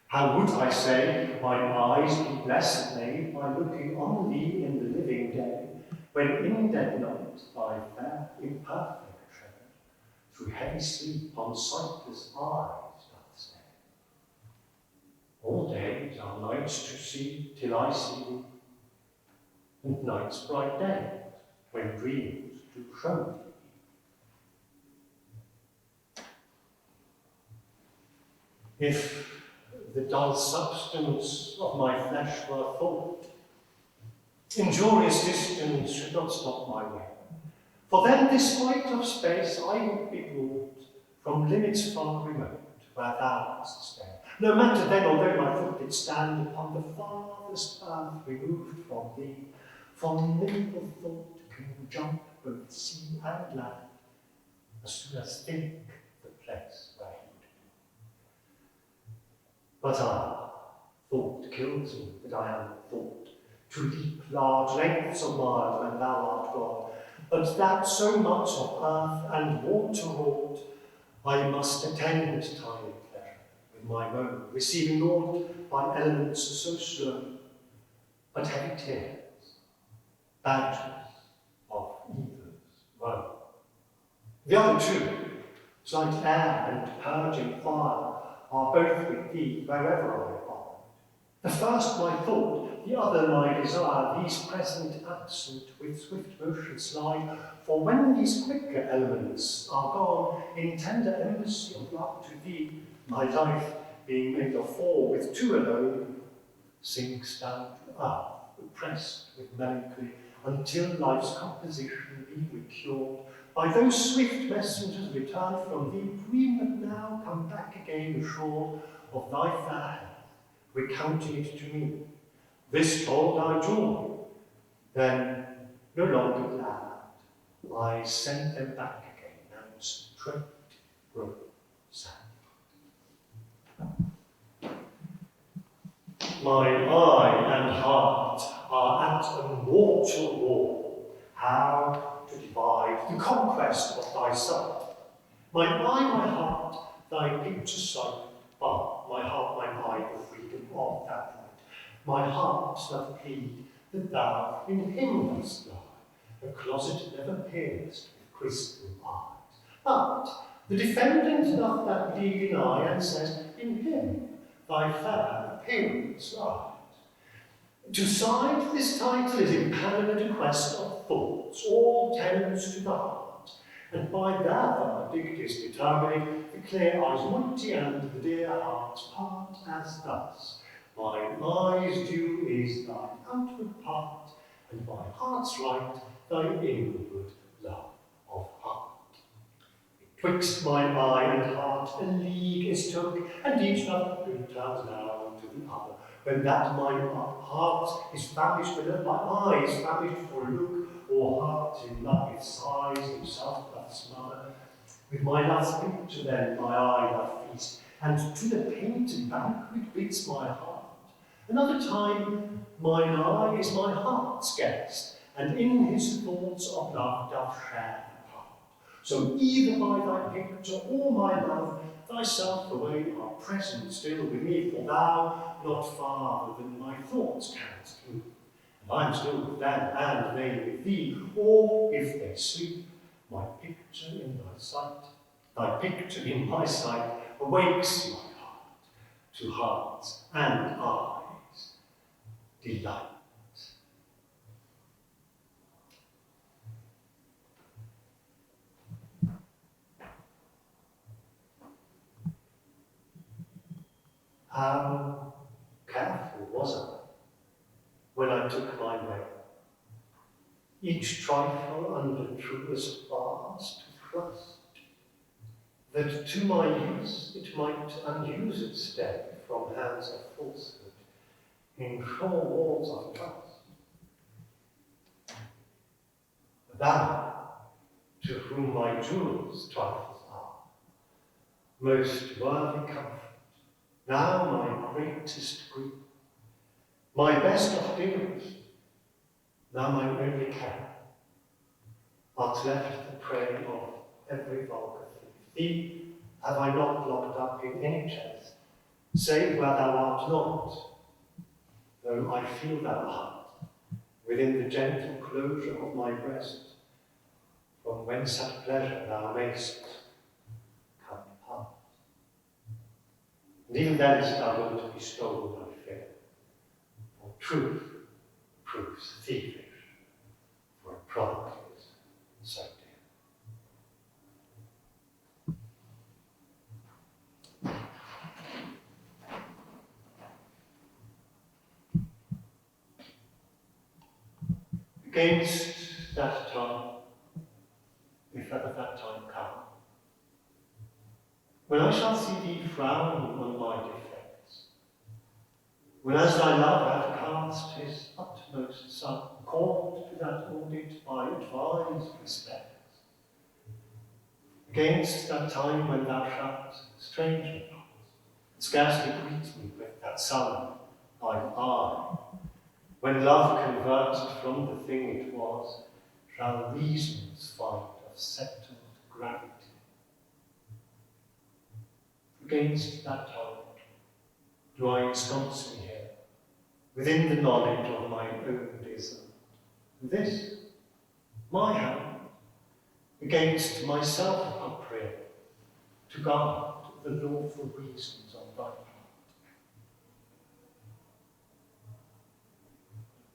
How would I say, mine eyes be blessed made by looking on thee in the living day, when in dead night thy fair imperfect shadow through heavy sleep on sightless eyes doth stay? All days are nights to see till I see thee, and nights bright days when dreams do show thee. If the dull substance of my flesh were thought, injurious distance should not stop my way. For then, despite of space, I would be brought from limits far remote, where thou must stay. No matter then, although my foot did stand upon the farthest path removed from thee, for nimble thought can jump both sea and land, as soon as think the place where he would be. But thought kills me, that I am thought, to leap large lengths of miles when thou art God, but that so much of earth and water wrought, I must attend tiny pleasure with my moan, receiving naught by elements so slow, but heavy tears, badges of either's woe. The other two, slight air and purging fire, are both with thee wherever I abide. The first my thought, the other my desire, these present absent with swift motion slide, for when these quicker elements are gone, in tender embassy of love to thee, my life, being made of four with two alone, sinks down to earth, oppressed with melancholy, until life's composition be recured by those swift messengers returned from thee, dream that now come back again ashore of thy fair health, recounting it to me. This told I joy, then no longer glad, I sent them back again and straight grew sad. My eye and heart are at a mortal war, how to divide the conquest of thy sight. My eye, my heart, thy picture sight, but my heart, mine eye, the freedom of that light. My heart doth plead that thou in him dost lie, a closet never pierced with crystal eyes. But the defendant doth that plea deny, and says, in him thy fair appearance lies. To cite this title is impaneled a quest of thoughts, all tends to the heart, and by their verdict is determining the clear eye's mighty and the dear heart's part as thus. Mine eye's due is thy outward part, and my heart's right thy inward love of heart. Twixt mine eye and heart a league is took, and each doth turns now to the other. When that mine heart is famished, when my eye is famished for look, or heart in love with sighs himself doth smother, with my love's picture then my eye doth feast, and to the painted banquet bids my heart. Another time mine eye is my heart's guest, and in his thoughts of love doth share the part. So either by thy picture or my love, thyself away art present still with me, for thou not farther than my thoughts canst move. And I am still with them, and they with thee, or if they sleep, my picture in thy sight, thy picture in my sight, awakes my heart to hearts and eyes delight. How careful was I when I took my way, each trifle under truest bars to thrust, that to my use it might unuse its dead from hands of falsehood in four walls of trust. Thou, to whom my jewels trifles are, most worthy comfort, thou my greatest grief, my best of dearest, thou my only care, art left the prey of every vulgar thief. Thee have I not locked up in any chest, save where thou art not, though I feel thou art, within the gentle closure of my breast, from whence at pleasure thou mayst come past. And even thence thou wilt be stolen, I fear, for truth proves thievish, for a product is so dear. Against that time, if ever that time come, when I shall see thee frown on my defects, when as thy love hath cast his utmost sun, called to that audit by advised respects, against that time when thou shalt strangely pass, scarcely greet me with that sullen thine eye, when love converted from the thing it was, shall reasons find of settled gravity. Against that time do I ensconce me here, within the knowledge of my own desert. This, my hand, against myself I pray, to guard the lawful reasons of thy heart.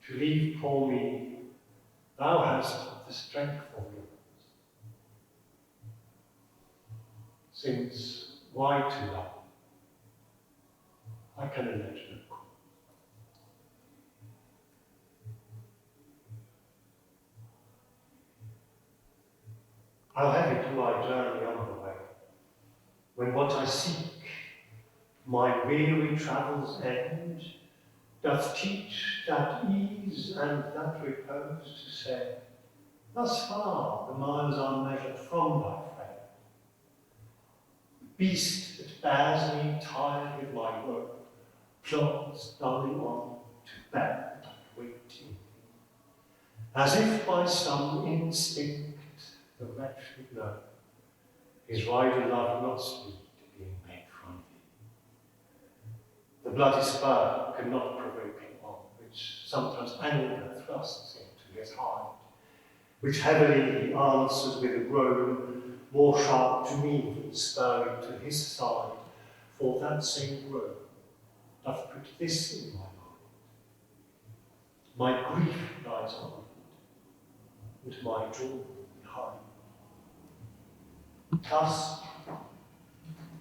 To leave poor me, thou hast the strength of yours. Since why to love? I can allege no cause. How heavy do I journey on the way, when what I seek, my weary travels end, doth teach that ease and that repose to say, thus far the miles are measured from thy friend. The beast that bears me, tired with my work, plods dully on to bed and wait in thee, as if by some instinct the wretch would know his rider loved not speed, being made from thee. The bloody spur cannot provoke him on, which sometimes anger thrusts into his heart, which heavily he answers with a groan, more sharp to me than spurring to his side, for that same groan doth put this in my mind. My grief lies on it, and my joy behind. Thus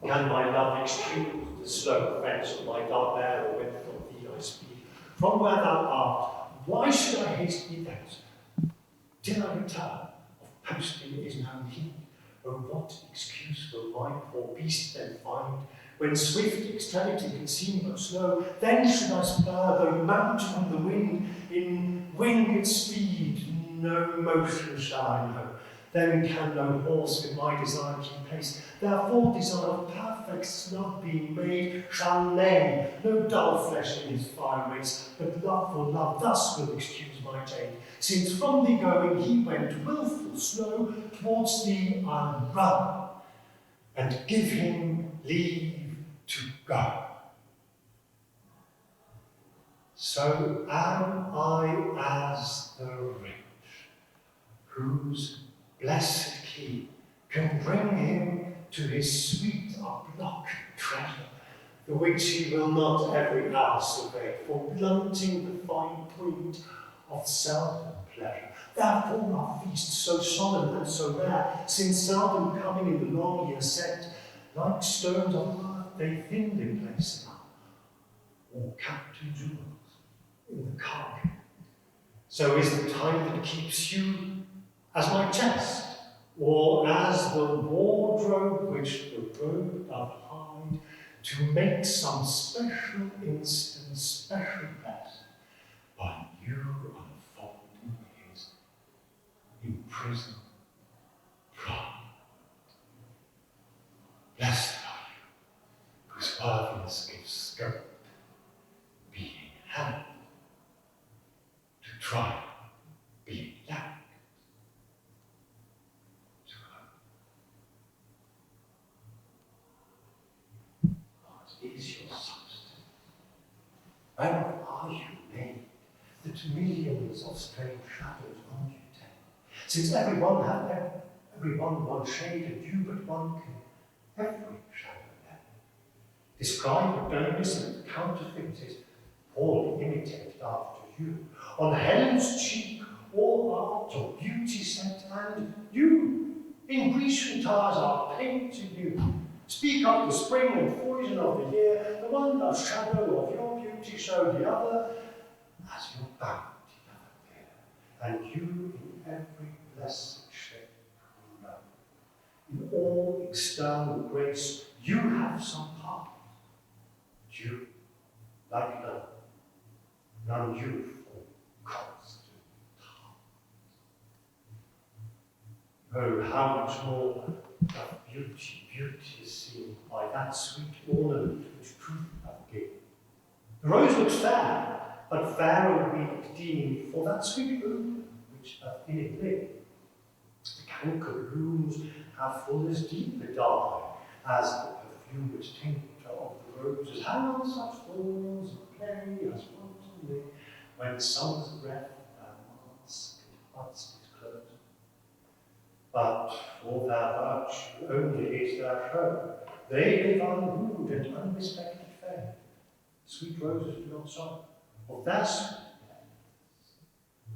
can my love excuse the slow offence of my love there, or when from thee I speak. From where thou art, why should I haste thee thence? Till I return, of posting is no need. Oh, what excuse will my poor beast then find, when swift extremity can seem but slow? Then should I spur, though mounted on the wind, in winged speed, no motion shall I know. Then can no horse with my desire keep pace. Therefore desire of perfect love being made shall neigh, no dull flesh in his fire race, but love for love thus will excuse my jade. Since from thee going he went wilful slow, towards thee I'll run, and give him leave to go. So am I as the rich, whose blessed key can bring him to his sweet unlocked treasure, the which he will not every hour survey, for blunting the fine point of seldom pleasure. Therefore our feasts so solemn and so rare, since seldom coming in the long year set, like stones of earth they thinly place enough, or captive jewels in the cargo. So is the time that keeps you as my chest, or as the wardrobe which the robe doth hide, to make some special instance special best, by you unfolding his imprisoned pride. Blessed are you, whose worthiness gives scope, being held, to try, being lacked, to hope. What is your substance? When are you made, that millions of strange shadows on you take? Since everyone one shade of you, but one can every shadow there. Describe Adonis and counterfeited, poorly imitated after you. On Helen's cheek, all art of beauty set, and you, in Grecian tires, are painted new. Speak of the spring and poison of the year, the one does shadow of your beauty show, the other as your bounty doth appear, and you in every blessed shape you know. In all external grace, you have some part. You, like none youthful, constant heart. Oh, how much more doth beauty seem by that sweet ornament which truth hath given. The rose looks fair, but fairer we deem for that sweet bloom which doth in it live. The canker blooms have full as deep a dye as the perfumed tincture of the roses hang on such thorns of play as wantonly when summer's breath and masked buds disclose. But for their virtue only is their show. They live unwooed and unrespected fame. Sweet roses do not so. Of their sweet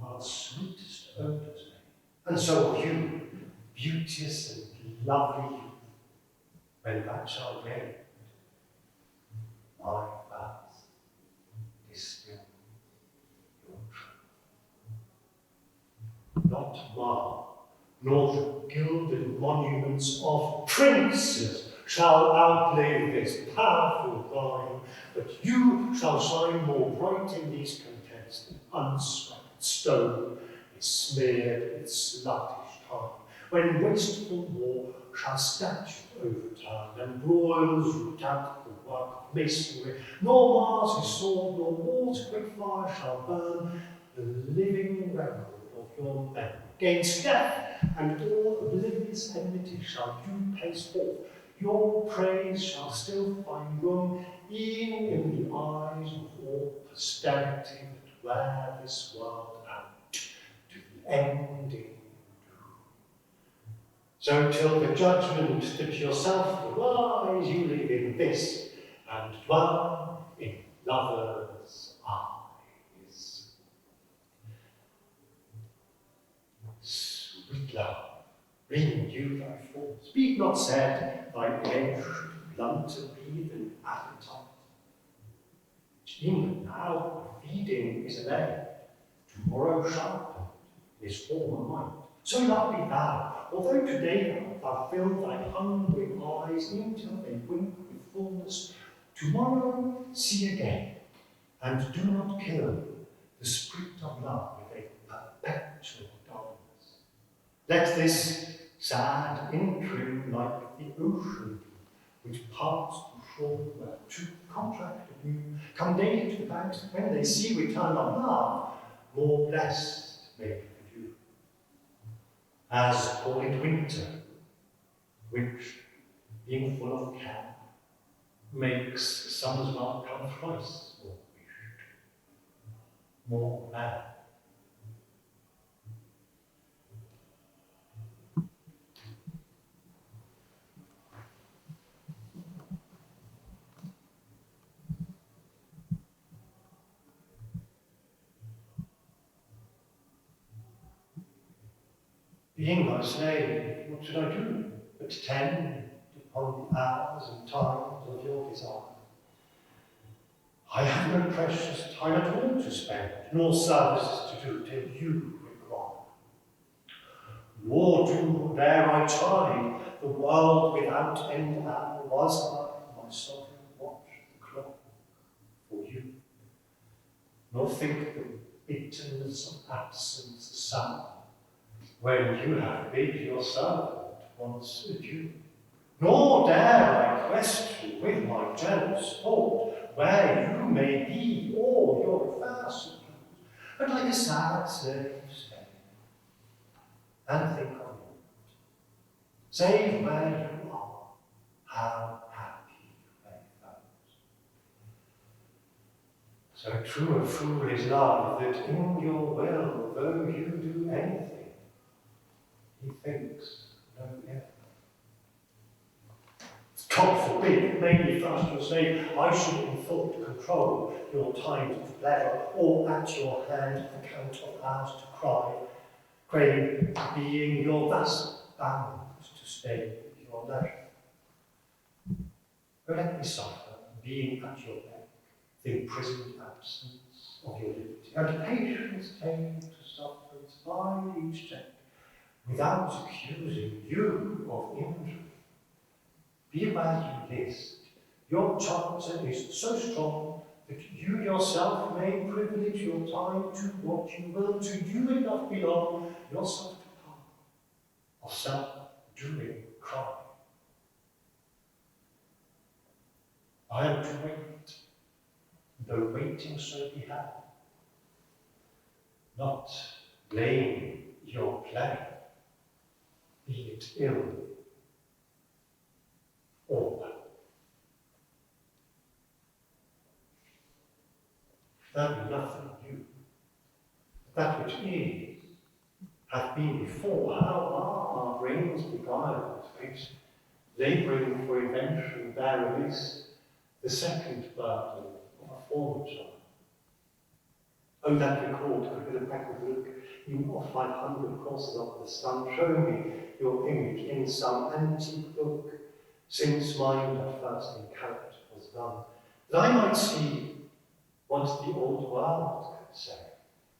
are sweetest odours made. And so are you, beauteous and lovely youth, when that shall gain, my vows distill your truth. Not marble, nor the gilded monuments of princes shall outlive this powerful vine, but you shall shine more bright in these contents than unswept stone is smeared with sluggish time, when wasteful war shall statute overturn, and broils root out the work of masonry, nor Mars his sword, nor war's quick fire shall burn the living record of your men. Against death and all oblivious enmity shall you pace forth. Your praise shall still find room, e'en in the eyes of all posterity that wear this world out to the ending doom. So till the judgment that yourself the wise, you live in this, and dwell in lovers' eyes. Sweet love, bring you thy force. Speak not said, thy edge blunter be than appetite. Even now, feeding is an aid, tomorrow sharpened is former might. So lovely thou, although today thou fill thy hungry eyes until they wink with fullness, tomorrow see again, and do not kill the spirit of love with a perpetual dullness. Let this sad interim, like the ocean, which parts to shore where two contract anew, come daily to the banks, that when they see return of love, more blessed may be the view. As call it winter, which, being full of care, makes summer's mark come thrice more wished, more mad. Being thy slave, what should I do but tend upon the hours and times of your desire? I have no precious time at all to spend, nor services to do till you require. Nor do behold, there I tried, the world without end, and was I, my sovereign, watch the clock for you. Nor think the bitterness of absence sad, when you have bid your servant once adieu. Nor dare I question with my jealous thought where you may be all your affairs suppose, but like a sad slave stay and think on you, save where you are, how happy you may foes. So true a fool is love, that in your will, though you do anything, he thinks no ill. God forbid, maybe first you'll say, I should in thought control your times of pleasure, or at your hand the count of hours to cry, crave being your vassal, bound to stay with your leisure. But let me suffer, being at your beck, the imprisoned absence of your liberty, and patience tame to sufferance by each check, without accusing you of injury. Be where you list, your charter is so strong that you yourself may privilege your time to what you will. To you it doth belong, yourself to power of self-doing crime. I am to wait, though waiting so be had, not blame your pleasure, be it ill or well. That be nothing new. That which is, hath been before. How are our brains beguiled? They bring for invention their release the second burden of a former child. Oh, that record, could with a backward look, you of 500 courses of the sun, show me your image in some antique book, since mine at first in character was done, that I might see what the old world could say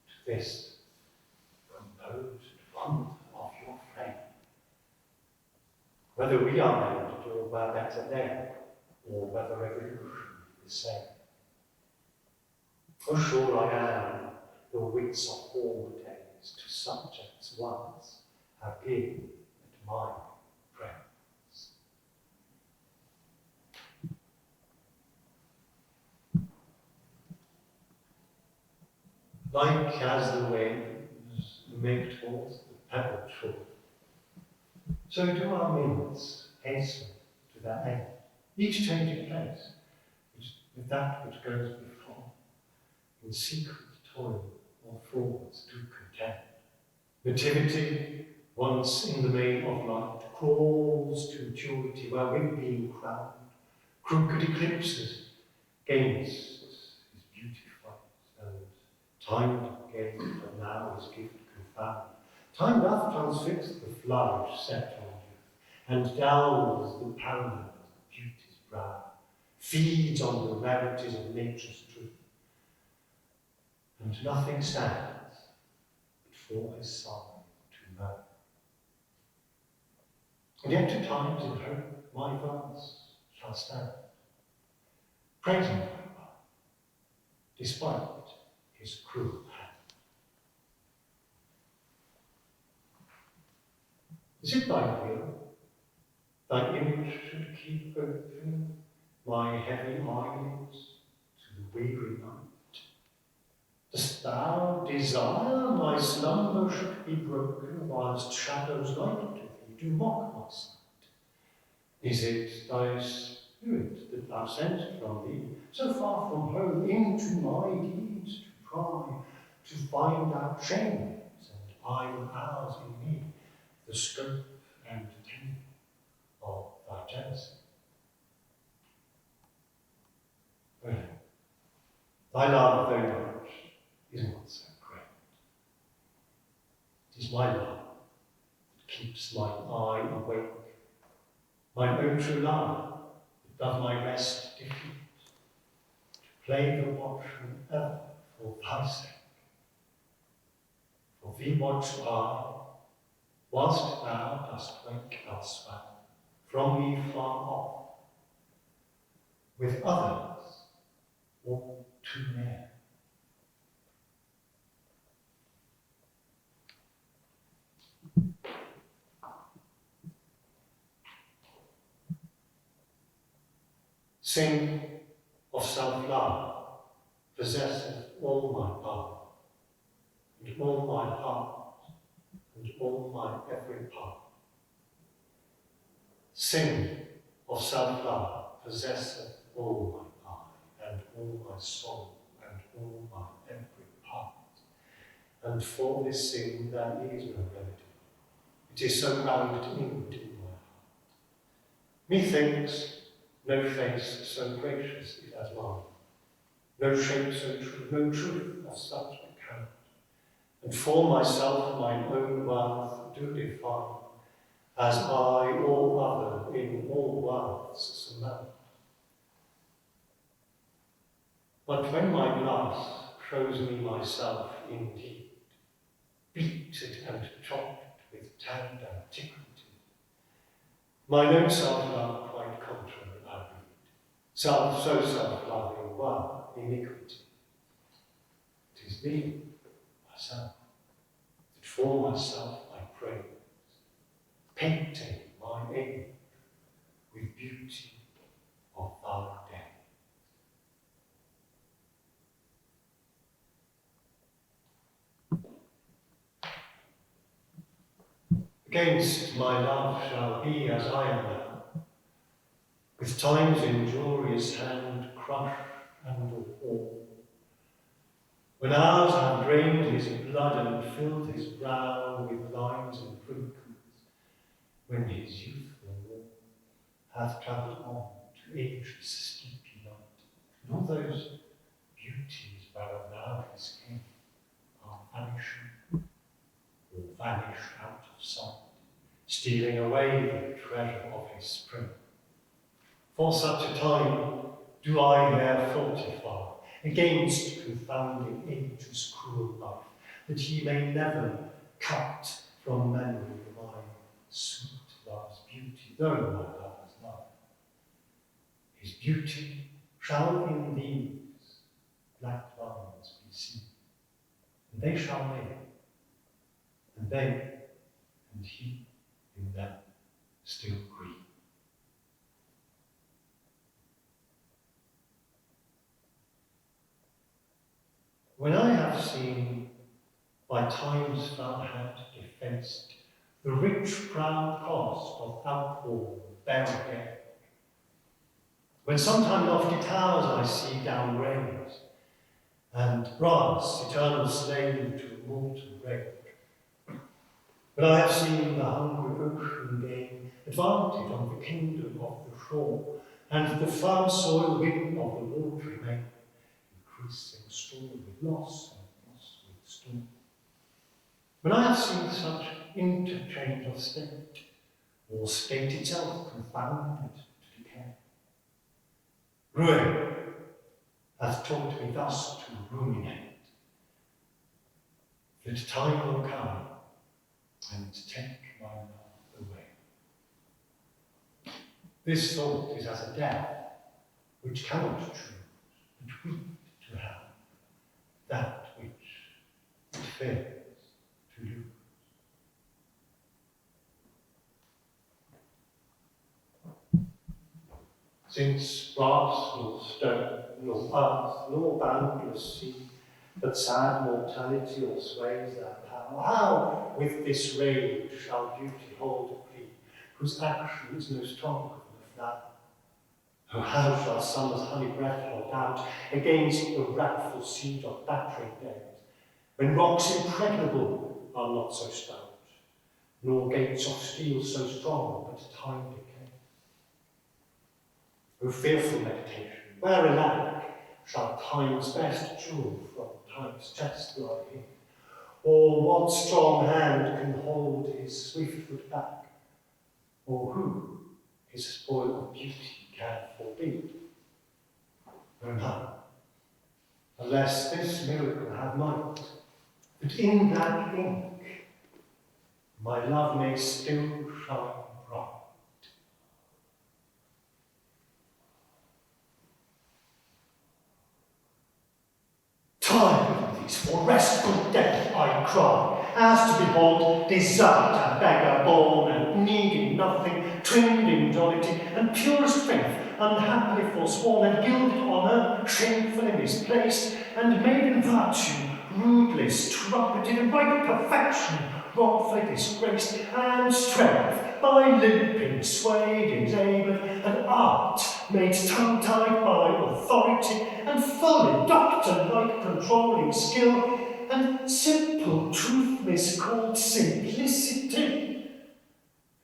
to this composed wonder of your frame. Whether we are mended or were better then, or whether evolution is the same. Oh, sure I am, the wits of former days to subjects once have been at my friends. Like as the waves make towards the pebbled shore, so do our minutes hasten to their end, each changing place, with that which goes before, in secret toil or frauds do contend. Nativity, once in the main of light, crawls to maturity wherewith being crowned, crooked eclipses gains his beautiful stones. Time doth gain, but now his gift confound. Time doth transfix the flourish set on youth, and dulls the parallel of beauty's brow, feeds on the rarities of nature's truth, and nothing stands but for his sorrow to know. And yet at times in hope my verse shall stand, praising my God, despite his cruel hand. Is it thy will, thy image should keep open my heavy eyelids to the weary night? Dost thou desire my slumber should be broken, whilst shadows like to thee do mock my sight? Is it thy spirit that thou sent from thee, so far from home, into my deeds to pry, to find out shames and idle hours in me, the scope and tenure of thy jealousy? Well, thy love very much is not so great. It is my love that keeps mine eye awake, mine own true love that doth my rest defeat, to play the watchman ever for thy sake. For thee watch I, whilst thou dost wake elsewhere, from me far off, with others all too near. Sing of self-love, possesseth all my power, and all my heart, and all my every part. Sing of self-love, possesseth all my eye, and all my soul, and all my every part. And for this sin there is no remedy. It is so bound in my heart. Methinks no face so gracious is as mine, no shape so true, no truth as such account. And for myself mine own worth do define, as I all other in all worlds surmount. But when my glass shows me myself indeed, beaten and chopped with tanned antiquity, mine own self-love quite contrary I read, so self-loving were iniquity. 'Tis thee, myself, that for myself I praise, painting my image with beauty of thy day. Against my love shall be as I am now, with time's injurious hand crush and all. When hours have drained his blood and filled his brow with lines and wrinkles, when his youthful walk hath travelled on to age's steepy night, and all those beauties whereof now his king are vanishing, or vanish out of sight, stealing away the treasure of his spring. For such a time do I there fortify against confounding age's cruel life, that he may never cut from memory my sweet love's beauty, though my lover's love. His beauty shall in these black lines be seen, and they shall live, and they and he in them still grieve. When I have seen by time's foul hand defaced the rich proud cost of outworn barricade, when sometime lofty towers I see down raised, and brass eternal slave to mortal rage, when I have seen the hungry ocean gain advantage on the kingdom of the shore, and the firm soil wind of the watery main, increasing storm with loss and loss with storm. When I have seen such interchange of state, or state itself confounded to decay, ruin hath taught me thus to ruminate, that time will come and take my love away. This thought is as a death which cannot choose, but weak to have that which it fears to lose. Since brass nor stone, nor earth, nor boundless sea, but sad mortality or sways their power, how with this rage shall beauty hold a plea, whose action is no stronger than a flower? Oh, how shall summer's honey breath hold out against the wrathful siege of battering days, when rocks impregnable are not so stout, nor gates of steel so strong, but time decay? O fearful meditation, where alack shall time's best jewel from time's chest lie hid? Or what strong hand can hold his swift foot back? Or who his spoil of beauty can forbid? No, none, unless this miracle have might, that in that ink my love may still shine bright. Tired of these for restful death, I cry, as to behold desert a beggar born and needing nothing, trimmed in jollity and purest faith, unhappily forsworn, and gilded honour shamefully misplaced, and maiden virtue rudeless trumpeted, and bright perfection wrongfully disgraced, and strength by limping swayed enabled, and art made tongue-tied by authority, and folly doctor-like controlling skill, and simple truth miscalled simplicity,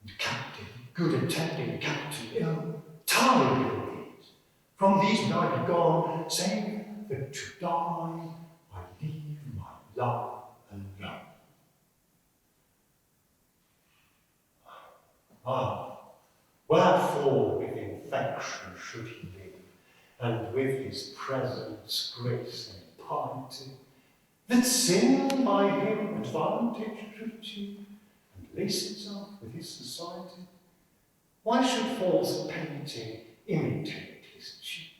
and captive good attending captive ill, tired of these. From these would I be gone, save that to die I leave my love alone. Ah, wherefore with infection should he live, and with his presence grace and piety, that sin by him advantage should achieve, and lace itself with his society? Why should false painting imitate his cheek,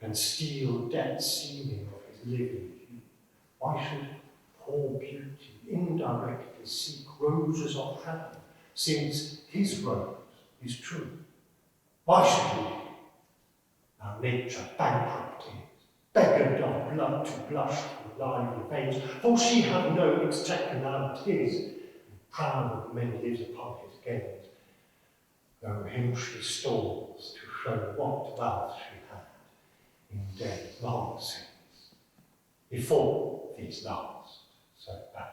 and steal dead seeming of his living hue? Why should poor beauty indirectly seek roses of heaven, since his rose is true? Why should he? Now nature bankrupt is, beggared of blood to blush through lively veins, for she had no exchequer now but his, and proud of men lives upon his gains, though him she stalls to show what wealth she had in days long since, before these last so bad.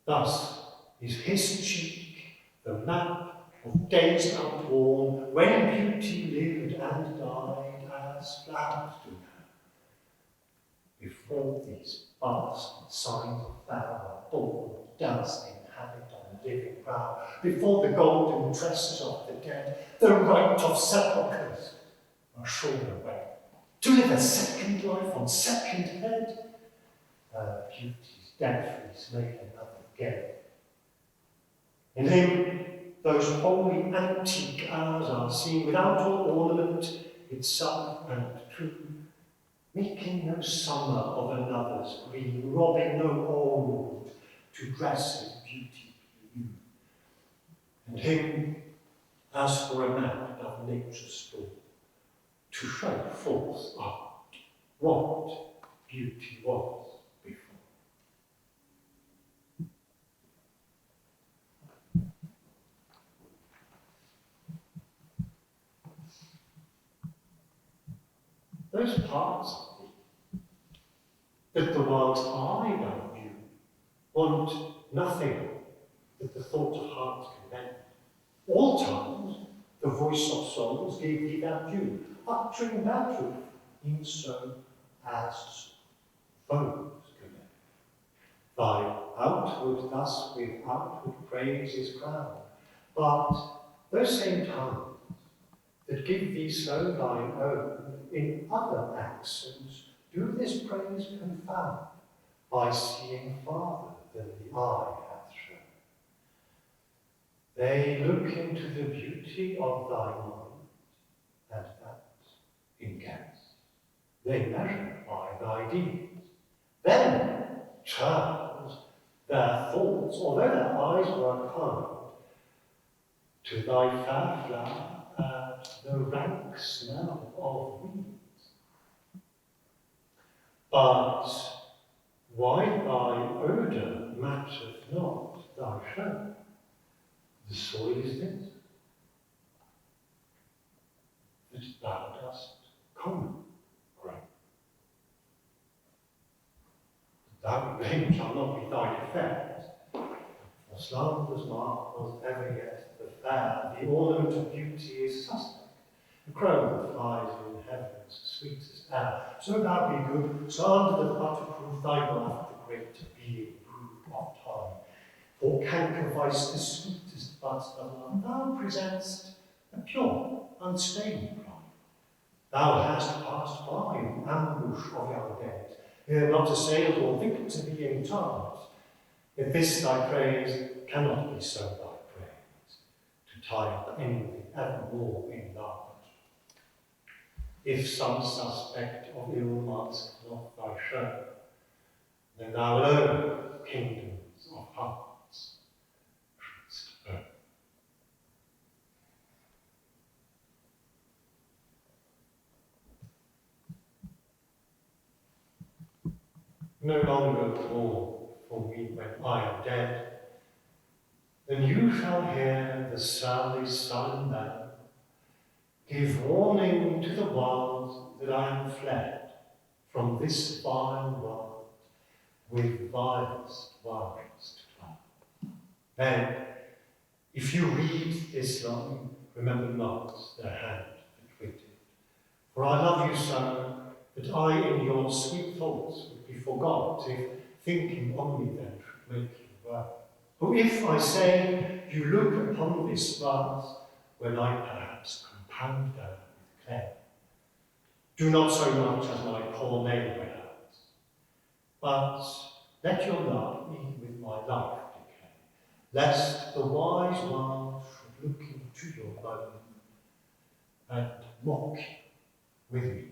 Thus is his cheek the map of days outworn, when beauty lived and died as flowers do now. Before these vast signs of vow are born, does inhabit on living brow, before the golden tresses of the dead, the rite of sepulchres are shorn away, to live a second life on second head. Beauty's dead face make another gain. In him those holy antique hours are seen, without all ornament, itself and true, making no summer of another's green, robbing no old to dress his beauty new. And him, as for a man of nature's store, to show forth art what beauty was before. Those parts of thee that the world's eye don't view want nothing that the thought of heart can mend. All times the voice of souls gave thee that due, uttering that truth, in so as foes commend. Thy outward thus with outward praise is crowned, but those same tongues that give thee so thine own, in other accents do this praise confound, by seeing farther than the eye hath shown. They look into the beauty of thy mind, and that in guess they measure by thy deeds. Then turns their thoughts, although their eyes were kind, to thy fair flower and the rank smell of weeds. But why thy odour matcheth not thy show? The soil is this, that thou dost common grow. That blame shall not be thy defect, for slander's mark was ever yet the fair, the ornament of beauty is suspect, the crow that flies in heaven's sweetest air. So thou be good, slander the but to prove thy worth, the great being proved of time. For canker vice the sweetest buds of love, thou present'st a pure, unstained pride. Thou hast passed by in ambush of young days, ere not assailed or victor being charged. Yet this thy praise cannot be so thy praise, to tie up envy evermore in love. If some suspect of ill mask not thy show, then thou alone kingdoms of hearts shouldst own. No longer call for me when I am dead, then you shall hear the surly sullen bell give warning to the world that I am fled from this vile world with vilest words to dwell. Then, if you read this line, remember not the hand that writ it, for I love you so that I in your sweet thoughts would be forgot if thinking on me then should make you well. For if I say you look upon this verse, when I perhaps compound them with clay, do not so much as my poor name renounce, but let your love me with my life decay, lest the wise world should look into your bone and mock you with me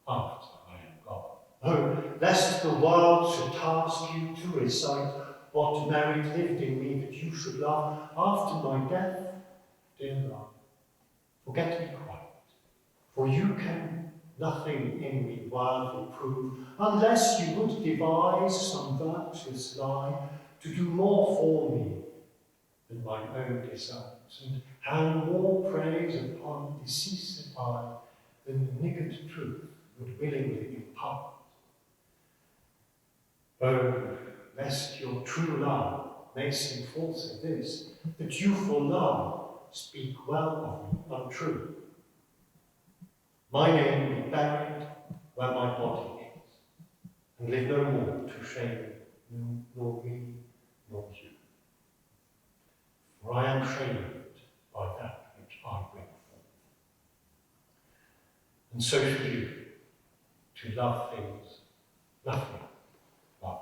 after I am gone. Oh, lest the world should task you to recite what merit lived in me that you should love after my death, dear love, forget me quite, for you can nothing in me worthy prove, unless you would devise some virtuous lie to do more for me than mine own desires, and hang more praise upon deceased I than the niggard truth would willingly impart. Oh, lest your true love may seem false in this, that you for love speak well of me untrue. My name be buried where my body is, and live no more to shame nor me nor you. For I am shamed by that which I bring forth. And so should you, to love things nothing love.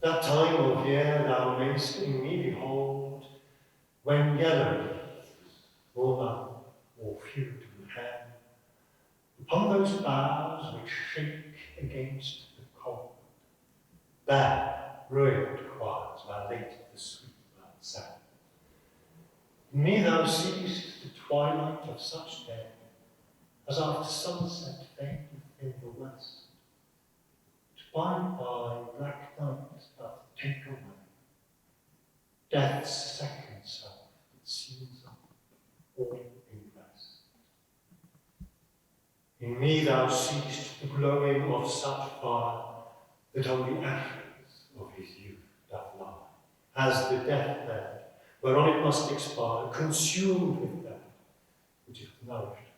That time of year thou mayst in me behold, when yellow leaves, or none, or few to hair, upon those boughs which shake against the cold, there ruined choirs where late the sweet bird sang. In me thou seest the twilight of such day, as after sunset fadeth in the west, by and by black night doth take away death's second self that seals up all in rest. In me thou seest the glowing of such fire that on the ashes of his youth doth lie, as the deathbed whereon it must expire, consumed with that which it nourished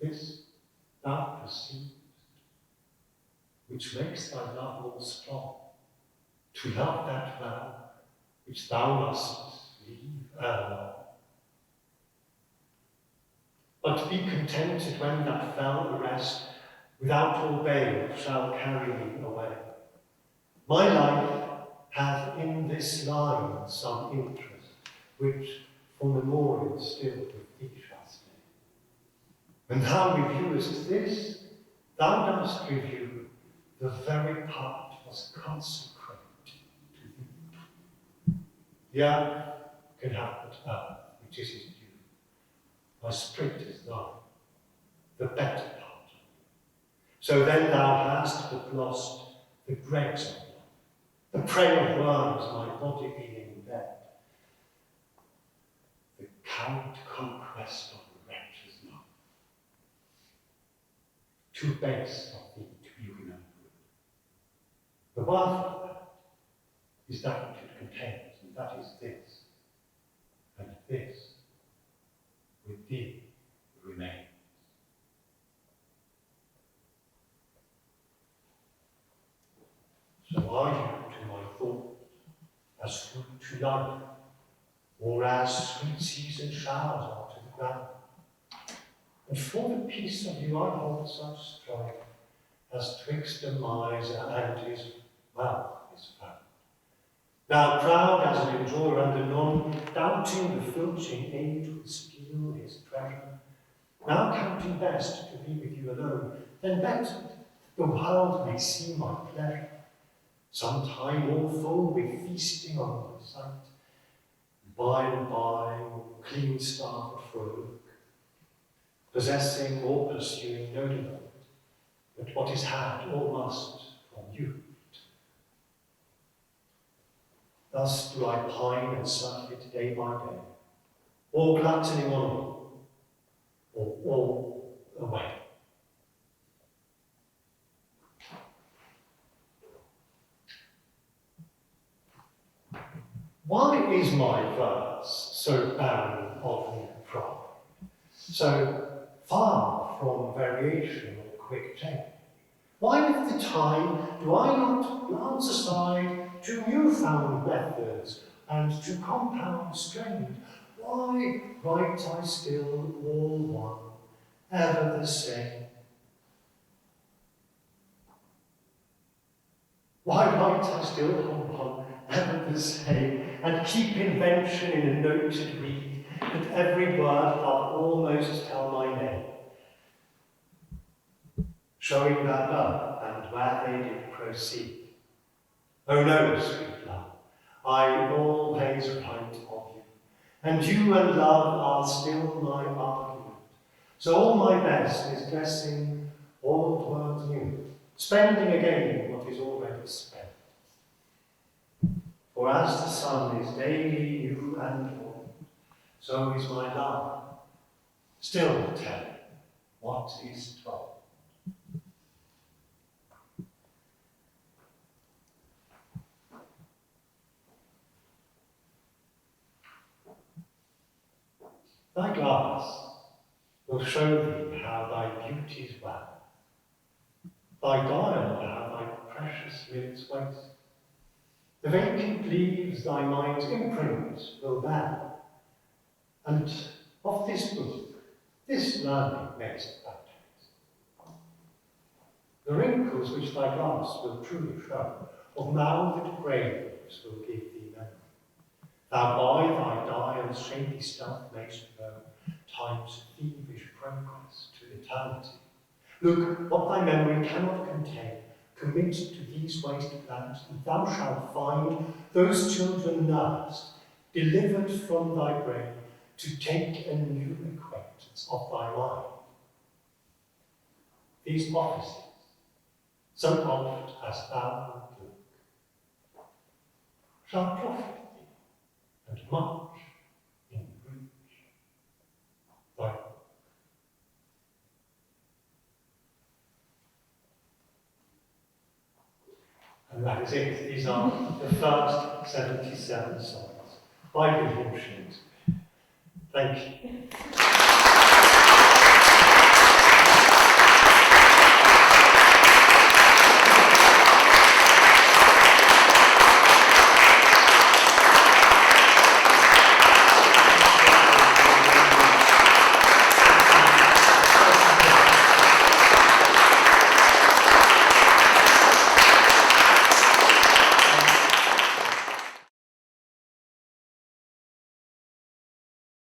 by. This thou perceivest, which makes thy love more strong, to love that man which thou must leave ere long. But be contented when that fell arrest without all bail shall carry me away. My life hath in this line some interest, which for memorial still with thee shall stay. When thou reviewest this, thou dost review the very part was consecrated to thee. The earth can have but earth, which is his due. My spirit is thine, the better part. So then thou hast but lost the dregs of life, the prey of worms, my body being dead, the coward conquest of the wretch's love. Too base of thee to be remembered. The worth of that is that which it contains, and that is this, and this with thee remains. So are you to my thought as food to life, or as sweet season showers are to the ground. And for the peace of you I hold such strife, as twixt a miser and his wealth is found. Now proud as an enjoyer and anon, doubting the filching age would steal his treasure, now counting best to be with you alone, then better the world may see my pleasure, sometime all full with feasting on my sight, by and by clean starved for a look, possessing or pursuing no delight, but what is had or must from you. Thus do I pine and surfeit day by day, or gluttony on, or all away. Why is my verse so barren of new pride, so far from variation or quick change? Why with the time do I not glance aside to new-found methods and to compound strange? Why write I still all one, ever the same? Why write I still all one, ever the same, and keep invention in a noted reed, that every word doth almost tell my name, showing their birth and where they did proceed? Oh no, sweet love, I always write of you, and you and love are still my argument. So all my best is dressing old words new, spending again what is already spent. For as the sun is daily new and old, so is my love still telling what is told. Thy glass will show thee how thy beauties wax, thy dial how thy precious minutes waste. The vacant leaves thy mind's imprint will bear, and of this book, this learning makes it baptized. The wrinkles which thy glass will truly show, of mouthed graves will give thee memory. Thou by thy dial's shady stealth mayst know time's thievish progress to eternity. Look, what thy memory cannot contain, commit to these waste plants, and thou shalt find those children nursed, delivered from thy brain, to take a new acquaintance of thy mind. These offices, so oft as thou wilt look, shall profit thee, and much in breach thy book. And that is it. These are the first 77 songs by William Shakespeare. Thank you.